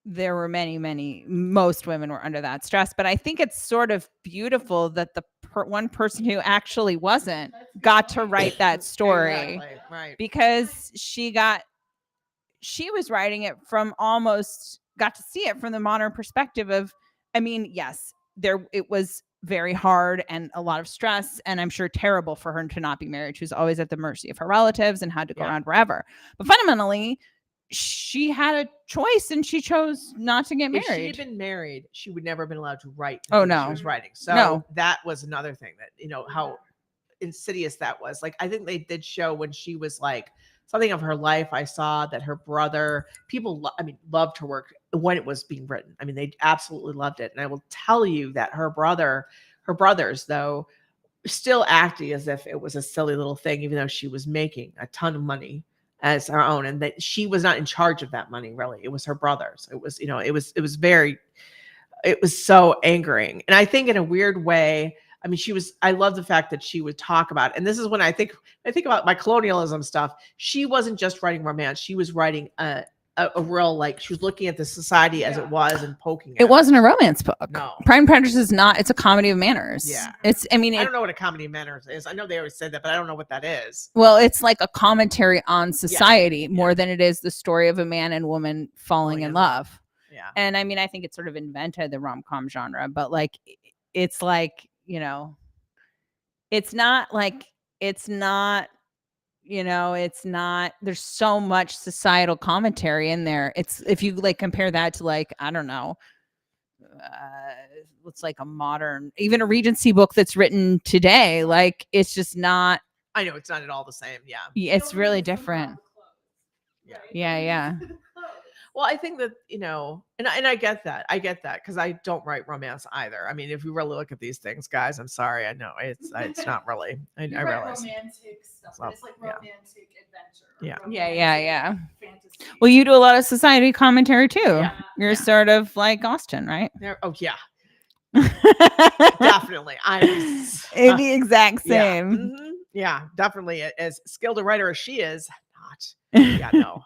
There were most women were under that stress, but I think it's sort of beautiful that the one person who actually wasn't got to write that story. Exactly, right. Because she was writing it from got to see it from the modern perspective of, I mean, yes, it was very hard and a lot of stress, and I'm sure terrible for her to not be married. She was always at the mercy of her relatives and had to go around wherever. But fundamentally, she had a choice, and she chose not to get married. If she had been married, she would never have been allowed to write. Oh, She no. was writing. So that was another thing that, how insidious that was. Like, I think they did show when she was like something of her life. I saw that her brother, people, loved her work when it was being written. I mean, they absolutely loved it. And I will tell you that her brothers, though, still acting as if it was a silly little thing, even though she was making a ton of money as her own, and that she was not in charge of that money. Really, it was her brothers. It was, it was so angering. And I think in a weird way, I love the fact that she would talk about, and this is when I think about my colonialism stuff. She wasn't just writing romance. She was writing a real, like, she was looking at the society as it was and poking at it. Wasn't a romance book. No. Pride and Prejudice is not. It's a comedy of manners. Yeah. I don't know what a comedy of manners is. I know they always say that, but I don't know what that is. Well, it's like a commentary on society more than it is the story of a man and woman falling in love. Yeah. And I think it sort of invented the rom-com genre, but like, it's like, it's not like, it's not, there's so much societal commentary in there. It's, if you like compare that to, like, I don't know, it's like a modern, even a Regency book that's written today, like, it's just not. I know it's not at all the same. Yeah. It's really different. Yeah. Well, I think that, and I get that. I get that because I don't write romance either. I mean, if you really look at these things, guys, I'm sorry. I know it's not really. I realize. Romantic stuff, but it's like romantic adventure. Yeah. Fantasy. Well, you do a lot of society commentary too. Yeah. You're sort of like Austen, right? Oh yeah. Definitely. I'm the exact same. Yeah. Mm-hmm. Yeah, definitely. As skilled a writer as she is, not. Yeah, no.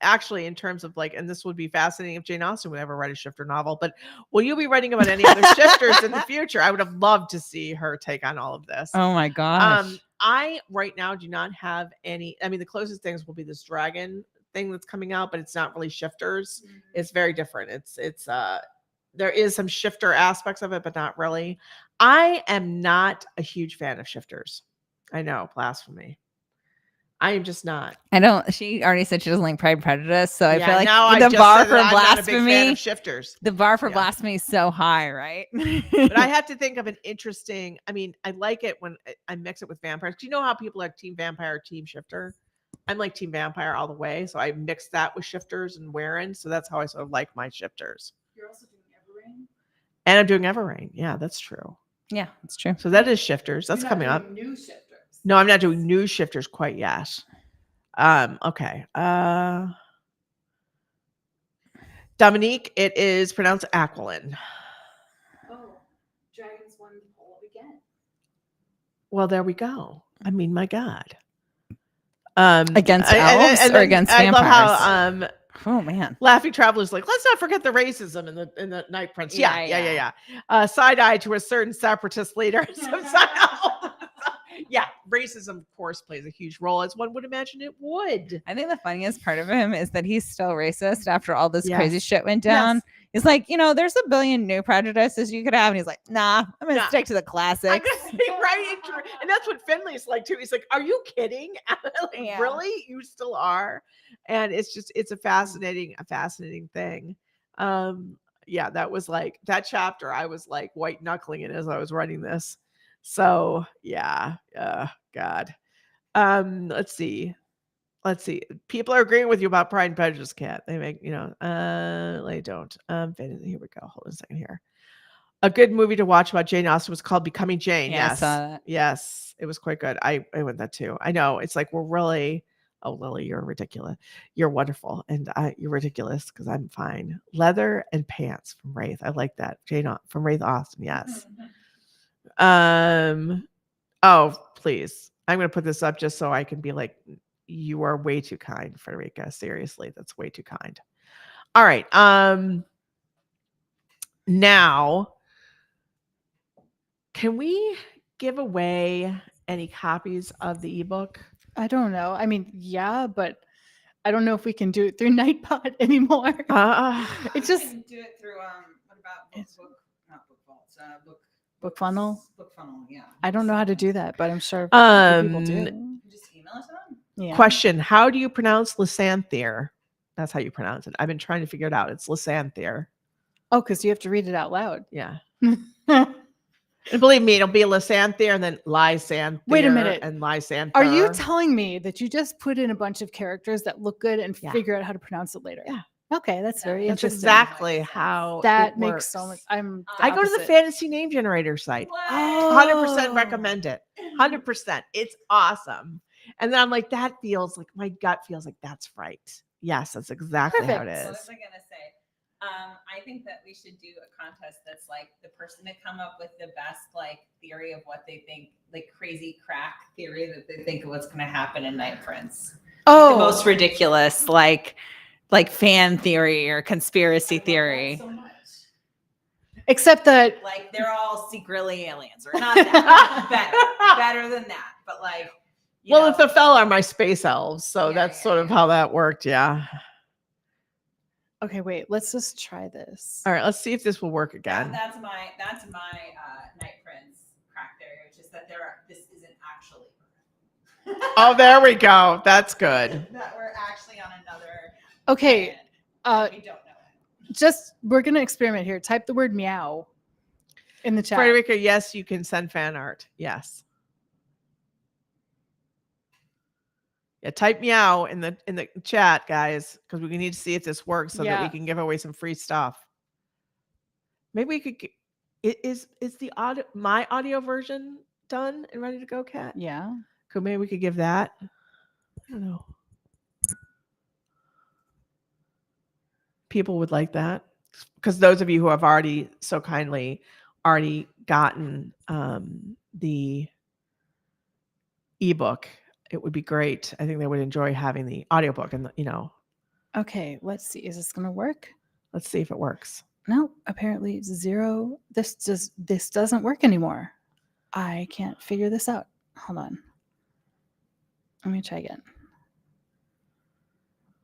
Actually, in terms of like, and this would be fascinating if Jane Austen would ever write a shifter novel, but will you be writing about any other shifters in the future? I would have loved to see her take on all of this. Oh my gosh. I right now do not have any. I mean, the closest things will be this dragon thing that's coming out, but it's not really shifters. Mm-hmm. It's very different. It's there is some shifter aspects of it, but not really. I am not a huge fan of shifters. I know, blasphemy. I am just not. She already said she doesn't like Pride and Prejudice, so I feel like the bar for blasphemy, shifters. The bar for blasphemy is so high, right? But I have to think of an interesting. I mean, I like it when I mix it with vampires. Do you know how people are team vampire, team shifter? I'm like team vampire all the way, so I mix that with shifters and Warren. So that's how I sort of like my shifters. You're also doing Everrain? And I'm doing Everrain. Yeah, that's true. Yeah, that's true. So that is shifters. That's coming up. New shifters. No, I'm not doing new shifters quite yet. Okay. Dominique, it is pronounced Aquilin. Oh, dragons won the poll again. Well, there we go. I mean, my God. Against elves or against vampires? I love how oh man, Laughing Traveler's like, let's not forget the racism in the Night Prince. Yeah. Side eye to a certain separatist leader. Yeah, racism, of course, plays a huge role, as one would imagine it would. I think the funniest part of him is that he's still racist after all this crazy shit went down. He's like, there's a billion new prejudices you could have. And he's like, nah, I'm going to Nah. stick to the I'm classics. gonna be right. And that's what Finley's like too. He's like, "Are you kidding? Like, Yeah. really? You still are?" And it's a fascinating thing. Yeah, that was like that chapter. I was like white knuckling it as I was writing this. So yeah, God. Let's see. People are agreeing with you about Pride and Prejudice, Cat. They make, they don't. Here we go. Hold on a second here. A good movie to watch about Jane Austen was called Becoming Jane. Yeah, I Yes. saw that. Yes. It was quite good. I went that too. I know. It's like we're really, oh, Lily, you're ridiculous. You're wonderful. And you're ridiculous because I'm fine. Leather and Pants from Raythe. I like that. From Raythe Austen. Yes. Oh, please. I'm going to put this up just so I can be like, you are way too kind, Frederica. Seriously, that's way too kind. All right. Now, can we give away any copies of the ebook? I don't know. I mean, yeah, but I don't know if we can do it through Nightbot anymore. It's just do it through what about Book Funnel. Book Funnel, yeah. I don't know how to do that, but I'm sure people do. Just email it to them. Yeah. Question: how do you pronounce Lysanthere? That's how you pronounce it. I've been trying to figure it out. It's Lysanthere. Oh, because you have to read it out loud. Yeah. And believe me, it'll be Lysanthere and then Lysanthere. Wait a minute. And Lysanthere. Are you telling me that you just put in a bunch of characters that look good and Yeah. figure out how to pronounce it later? Yeah. Okay, that's very That's interesting. exactly how That it makes works. so much. I go to the fantasy name generator site. 100% recommend it. 100%. It's awesome. And then I'm like, that feels like my gut feels like that's right. Yes, that's exactly how it Perfect. is. What was I gonna say? I think that we should do a contest that's like the person to come up with the best like theory of what they think, like crazy crack theory that they think of what's gonna happen in Night Prince. Oh, The most ridiculous, like fan theory or conspiracy theory. so much. Except that Like they're all secretly aliens, or not that better than that, but like. Well, if the fella are my space elves, so Yeah, that's yeah, sort of how that worked. Yeah. okay, wait, let's just try this. All right, let's see if this will work again. That's my Night Prince crack theory, which is that this isn't actually. Oh, there we go. That's good. That we're actually on another. Okay, planet. We don't know it. just we're gonna experiment here. Type the word meow in the chat. Frederica, yes, you can send fan art. Yes. Yeah, type meow in the chat, guys, because we need to see if this works so that we can give away some free stuff. Maybe we could. Is the my audio version done and ready to go, Kat? Yeah. Cool. Maybe we could give that. I don't know. People would like that because those of you who have already so kindly gotten the ebook, it would be great. I think they would enjoy having the audiobook and Okay, let's see. Is this gonna work? Let's see if it works. No, apparently 0. This doesn't work anymore. I can't figure this out. Hold on. Let me try again.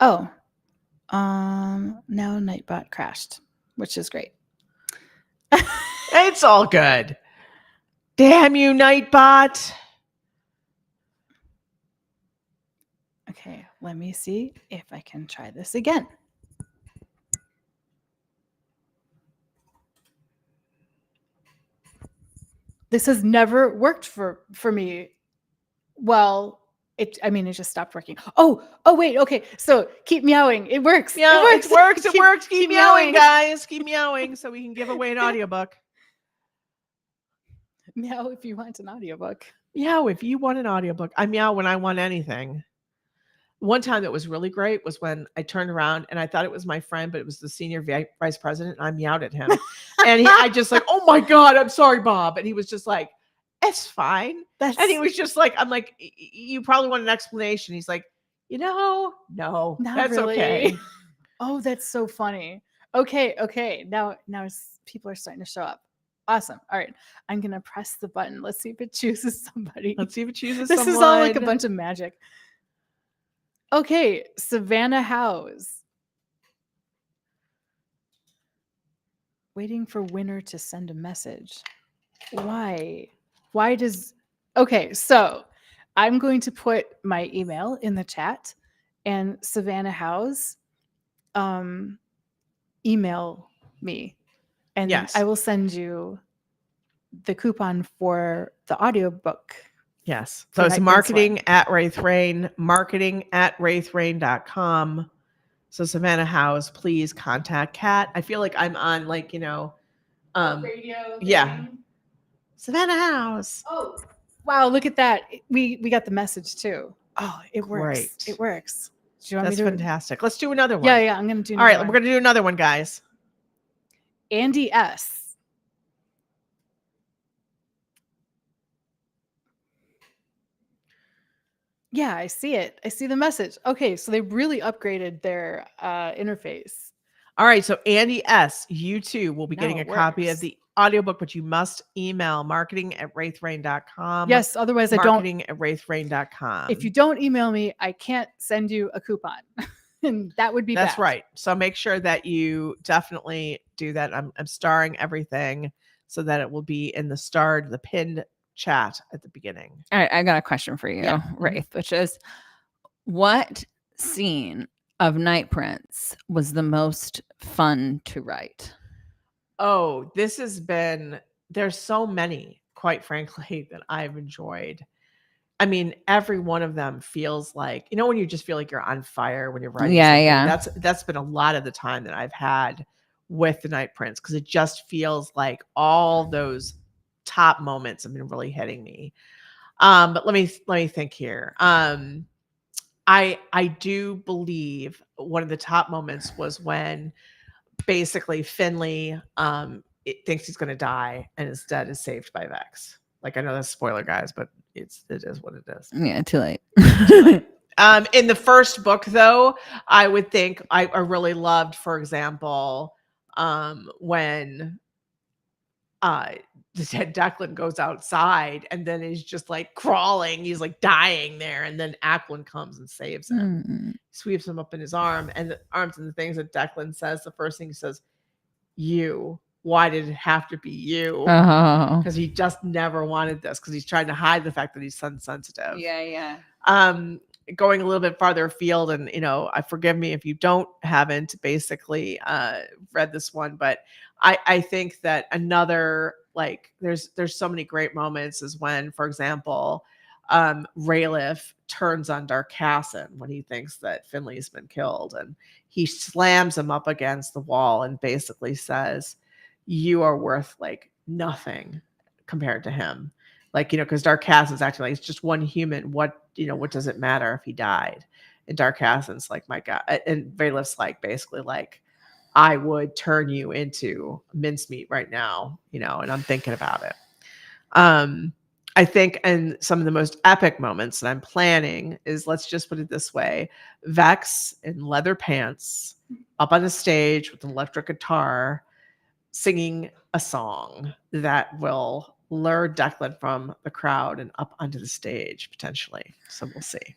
Oh. Now Nightbot crashed, which is great. It's all good. Damn you, Nightbot. Okay, let me see if I can try this again. This has never worked for me. Well, it just stopped working. Oh, wait, okay. So keep meowing. It works. Yeah, it works. It works. Keep meowing, guys. Keep meowing so we can give away an audiobook. Meow if you want an audiobook. Meow if you want an audiobook. I meow when I want anything. One time that was really great was when I turned around and I thought it was my friend, but it was the senior vice president, and I meowed at him. And I just like, oh my God, I'm sorry, Bob. And he was just like, it's fine. And he was just like, I'm like, you probably want an explanation. He's like, no, Not that's really. okay. Oh, that's so funny. Okay. Now people are starting to show up. Awesome. All right. I'm going to press the button. Let's see if it chooses somebody. Let's see if it chooses This someone. is all like a bunch of magic. Okay. Savannah House. Waiting for winner to send a message. Why? Why does... Okay, so I'm going to put my email in the chat, and Savannah House, email me, and Yes. I will send you the coupon for the audiobook. Yes. For So it's Night Prince marketing one. at Raythe, marketing at raytherain.com. So Savannah House, please contact Kat. I feel like I'm on like, Radio yeah. thing. Savannah House. Oh, wow, look at that. We got the message too. Oh, it works. Great. It works. Do you want That's me to... fantastic. Let's do another one. Yeah, I'm going to do All right, another we're one. going to do another one, guys. Andy S. Yeah, I see it. I see the message. Okay, so they really upgraded their interface. All right, so Andy S., you too will be Now getting a it copy of works. the audiobook, but you must email marketing at raytherain.com. Yes, otherwise I don't... Marketing at raytherain.com. If you don't email me, I can't send you a coupon. And that would be That's bad. right. So make sure that you definitely do that. I'm starring everything so that it will be in the pinned chat at the beginning. All right, I got a question for you, Yeah. Raythe, which is, what scene of Night Prince was the most fun to write? Oh, there's so many, quite frankly, that I've enjoyed. I mean, every one of them feels like, when you just feel like you're on fire when you're writing something. Yeah. That's been a lot of the time that I've had with the Night Prince, because it just feels like all those top moments have been really hitting me. But let me think here. I do believe one of the top moments was when basically Finley thinks he's going to die, and instead is saved by Vex. Like, I know that's spoiler, guys, but it is what it is. Yeah, too late. In the first book, though, I would think I really loved, for example, when Declan goes outside and then is just like crawling. He's like dying there, and then Ackland comes and saves him. Sweeps him up in his arms, and the things that Declan says. The first thing he says, "You. Why did it have to be you?" Because he just never wanted this, because he's trying to hide the fact that he's sun sensitive. Yeah. Going a little bit farther afield, and I forgive me if you haven't basically read this one, but I think that another, like, there's so many great moments, is when, for example, Raythe turns on Darkassin when he thinks that Finley's been killed, and he slams him up against the wall and basically says, "You are worth like nothing compared to him." Like, because Darkassin's acting like it's just one human. What does it matter if he died? And Darkassin's like, "My God." And Raythe's like, basically like, "I would turn you into mincemeat right now, and I'm thinking about it." I think, and some of the most epic moments that I'm planning is, let's just put it this way: Vex in leather pants up on the stage with an electric guitar, singing a song that will lure Declan from the crowd and up onto the stage, potentially. So we'll see.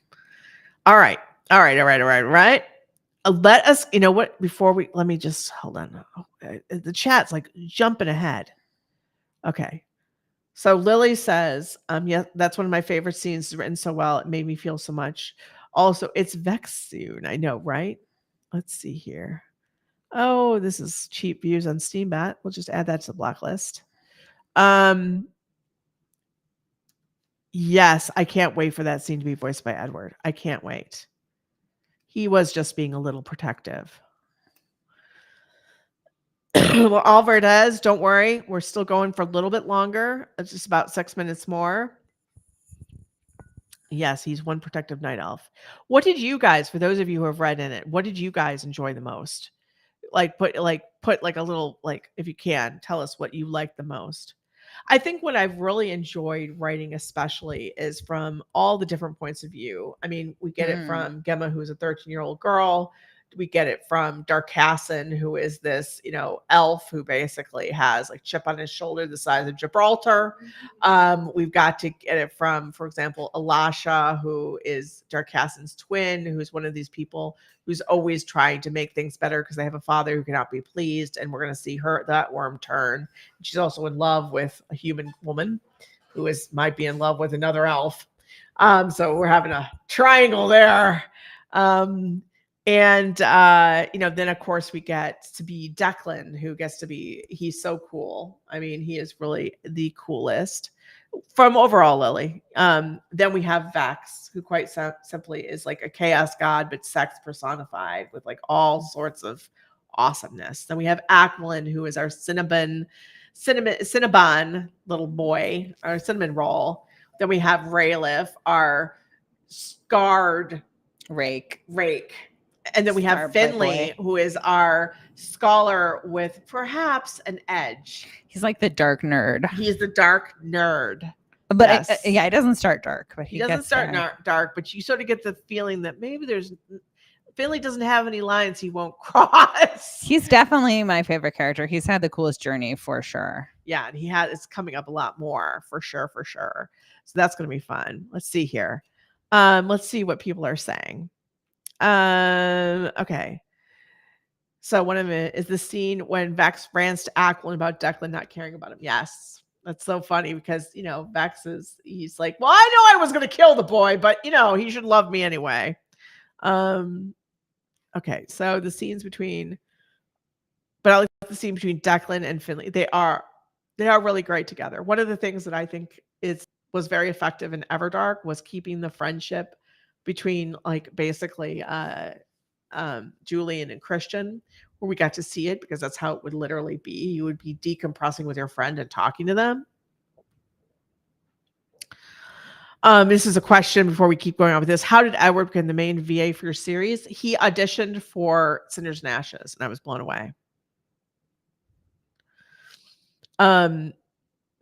All right. Let us, let me just hold on. The chat's like jumping ahead. Okay. So Lily says, yeah, that's one of my favorite scenes. It's written so well. It made me feel so much. Also, it's Vex soon. I know, right? Let's see here. Oh, this is cheap views on Steambat. We'll just add that to the blacklist. Yes, I can't wait for that scene to be voiced by Edward. I can't wait. He was just being a little protective. Well, Alvarez, don't worry. We're still going for a little bit longer. It's just about 6 minutes more. Yes, he's one protective night elf. What did you guys, for those of you who have read in it, what did you guys enjoy the most? Put like a little, like, if you can, tell us what you like the most. I think what I've really enjoyed writing, especially, is from all the different points of view. I mean, we get it from Gemma, who's a 13-year-old girl, we get it from Darkassin, who is this, elf who basically has like chip on his shoulder the size of Gibraltar. We've got to get it from, for example, Elisha, who is Darkassin's twin, who's one of these people who's always trying to make things better because they have a father who cannot be pleased. And we're going to see that worm turn. She's also in love with a human woman who might be in love with another elf. So we're having a triangle there. Then of course we get to be Declan, who gets to be, he's so cool. I mean, he is really the coolest from overall Lily. Then we have Vex, who quite simply is like a chaos god, but sex personified with like all sorts of awesomeness. Then we have Aquilin, who is our Cinnabon little boy, our cinnamon roll. Then we have Raythe, our scarred Rake. And then we have Finley, who is our scholar with perhaps an edge. He's like the dark nerd. He's the dark nerd. But yes. It doesn't start dark. But he doesn't start dark, but you sort of get the feeling that maybe Finley doesn't have any lines he won't cross. He's definitely my favorite character. He's had the coolest journey for sure. Yeah, and it's coming up a lot more for sure. So that's going to be fun. Let's see here. Let's see what people are saying. Okay. So one of it is the scene when Vex rants to Aquilin about Declan not caring about him. Yes. That's so funny because, Vex he's like, well, I know I was going to kill the boy, but he should love me anyway. Okay. So the scenes between Declan and Finley, they are really great together. One of the things that I think was very effective in Everdark was keeping the friendship between like basically Julian and Christian, where we got to see it because that's how it would literally be. You would be decompressing with your friend and talking to them. This is a question before we keep going on with this. How did Edward become the main VA for your series? He auditioned for Cinders and Ashes, and I was blown away.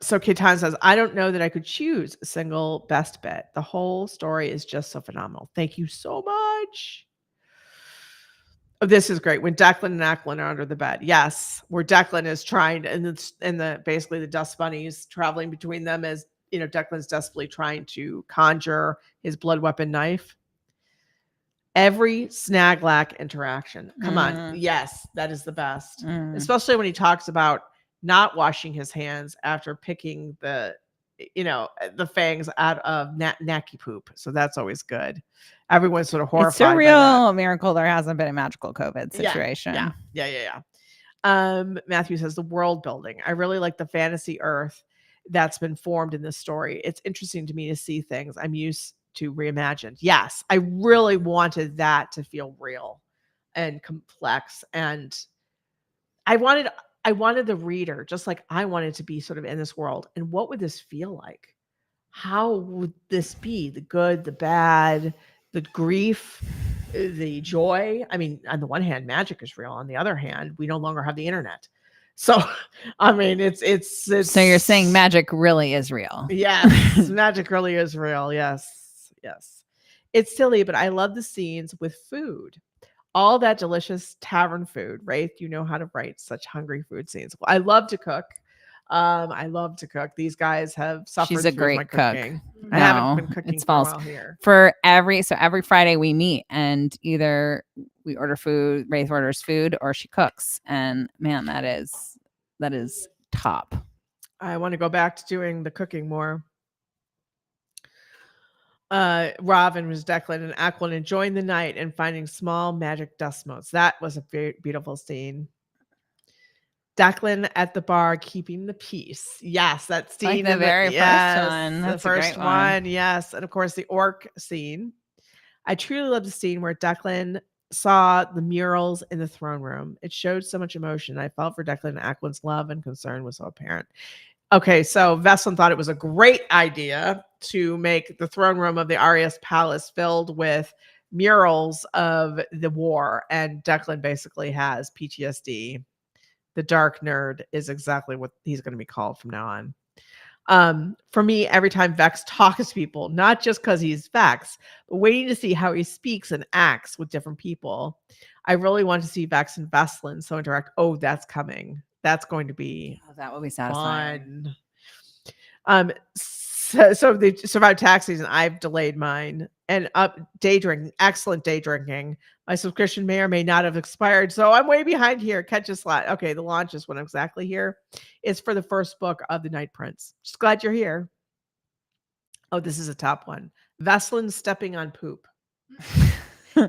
So Ketan says, I don't know that I could choose a single best bit. The whole story is just so phenomenal. Thank you so much. Oh, this is great. When Declan and Aquilin are under the bed. Yes. Where Declan is trying to, and basically the dust bunnies traveling between them as, Declan's desperately trying to conjure his blood weapon knife. Every Snaglack interaction. Come on. Yes. That is the best. Especially when he talks about not washing his hands after picking the fangs out of Nacky poop. So that's always good. Everyone's sort of horrified. It's a real miracle there hasn't been a magical COVID situation. Yeah. Matthew says the world building. I really like the fantasy earth that's been formed in this story. It's interesting to me to see things I'm used to reimagined. Yes, I really wanted that to feel real and complex. And I wanted the reader, just like I wanted to be sort of in this world. And what would this feel like? How would this be? The good, the bad, the grief, the joy. I mean, on the one hand, magic is real. On the other hand, we no longer have the internet. So, I mean, it's so you're saying magic really is real. Yes, magic really is real. Yes. It's silly, but I love the scenes with food. All that delicious tavern food. Raythe, you know how to write such hungry food scenes. Well, I love to cook. These guys have suffered. She's a great my cook. Cooking. I haven't been cooking it's for a false. while here. Every Friday we meet and either we order food, Raythe orders food, or she cooks. And man, that is top. I want to go back to doing the cooking more. Robin was Declan and Aquilin enjoying the night and finding small magic dust motes. That was a very beautiful scene. Declan at the bar keeping the peace. Yes, that scene. Like the very first one. That's the first one. Yes. And of course, the orc scene. I truly love the scene where Declan saw the murals in the throne room. It showed so much emotion. I felt for Declan and Aquilin's love and concern was so apparent. Okay, so Veslin thought it was a great idea to make the throne room of the Arias Palace filled with murals of the war. And Declan basically has PTSD. The dark nerd is exactly what he's going to be called from now on. For me, every time Vex talks to people, not just because he's Vex, but waiting to see how he speaks and acts with different people. I really want to see Vex and Veslin so interact. Oh, that's coming. That's going to be Oh, that would be satisfying. fun. So the survived tax season, I've delayed mine. And day drinking, excellent day drinking. My subscription may or may not have expired, so I'm way behind here. Catch a slot. Okay, the launch is when I'm exactly here. It's for the first book of The Night Prince. Just glad you're here. Oh, this is a top one. Veslin stepping on poop.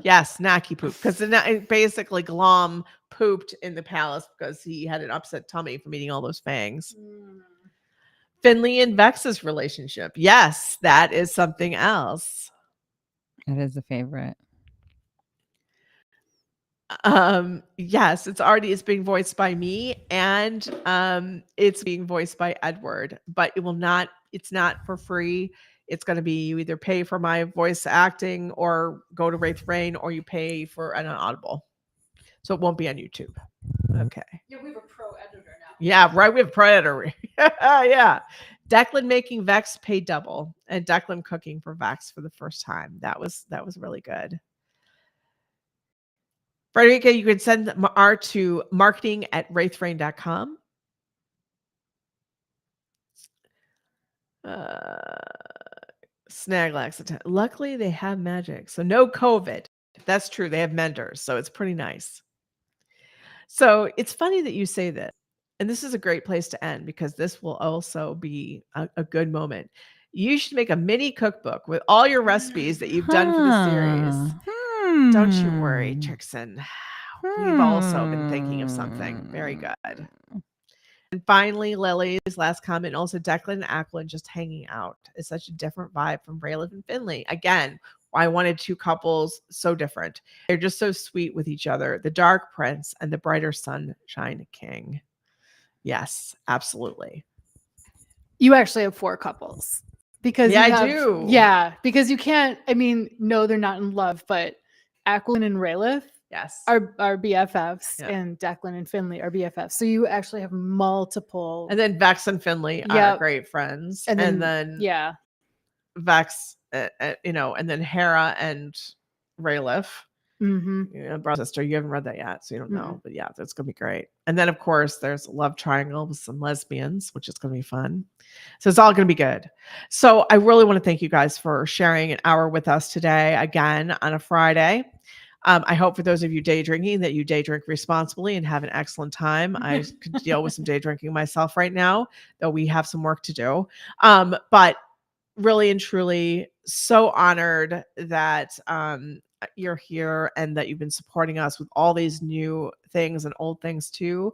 Yes, Naki poop. Because basically Glom pooped in the palace because he had an upset tummy from eating all those fangs. Finley and Vex's relationship. Yes, that is something else. That is a favorite. Yes, it's being voiced by me, and it's being voiced by Edward, but it's not for free. It's going to be you either pay for my voice acting or go to Raythe, or you pay for an Audible. So it won't be on YouTube. Okay. Yeah, we have a pro editor now. Yeah, right. We have pro editor. Yeah. Declan making Vex pay double, and Declan cooking for Vex for the first time. That was really good. Frederica, you can send art to marketing@raythefrain.com. Snaglax. Luckily, they have magic, so no COVID. That's true. They have mentors, so it's pretty nice. So it's funny that you say that. And this is a great place to end because this will also be a good moment. You should make a mini cookbook with all your recipes that you've done for the series. Don't you worry, Trixon. We've also been thinking of something very good. And finally, Lily's last comment, also Declan and Ackland just hanging out. It's such a different vibe from Raythe and Finley. Again, I wanted two couples so different. They're just so sweet with each other. The Dark Prince and the Brighter Sunshine King. Yes, absolutely. You actually have 4 couples. Because yeah, I do. Yeah, because you can't, I mean, no, they're not in love, but Ackland and Raythe yes are BFFs, and Declan and Finley are BFFs. So you actually have multiple. And then Vex and Finley are great friends. And then Vex, and then Hera and Raythe. Brother sister. You haven't read that yet, so you don't know. But yeah, that's gonna be great. And then of course there's a love triangle with some lesbians, which is gonna be fun. So it's all gonna be good. So I really want to thank you guys for sharing an hour with us today, again on a Friday. I hope for those of you day drinking that you day drink responsibly and have an excellent time. I could deal with some day drinking myself right now, though we have some work to do. But really and truly so honored that you're here and that you've been supporting us with all these new things and old things too.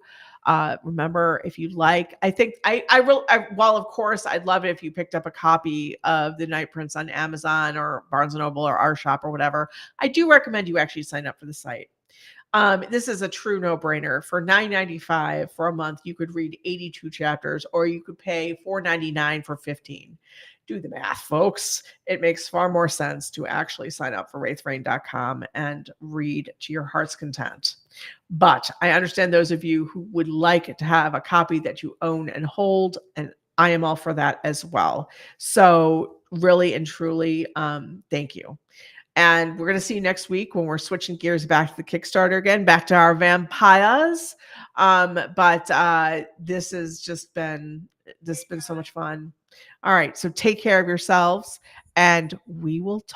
Remember, if you like, I think while of course I'd love it if you picked up a copy of The Night Prince on Amazon or Barnes & Noble or our shop or whatever, I do recommend you actually sign up for the site. This is a true no-brainer. For $9.95 for a month, you could read 82 chapters, or you could pay $4.99 for 15. Do the math, folks. It makes far more sense to actually sign up for raythefrain.com and read to your heart's content. But I understand those of you who would like to have a copy that you own and hold, and I am all for that as well. So really and truly, thank you. And we're going to see you next week when we're switching gears back to the Kickstarter again, back to our vampires. But this has been so much fun. All right. So take care of yourselves, and we will talk.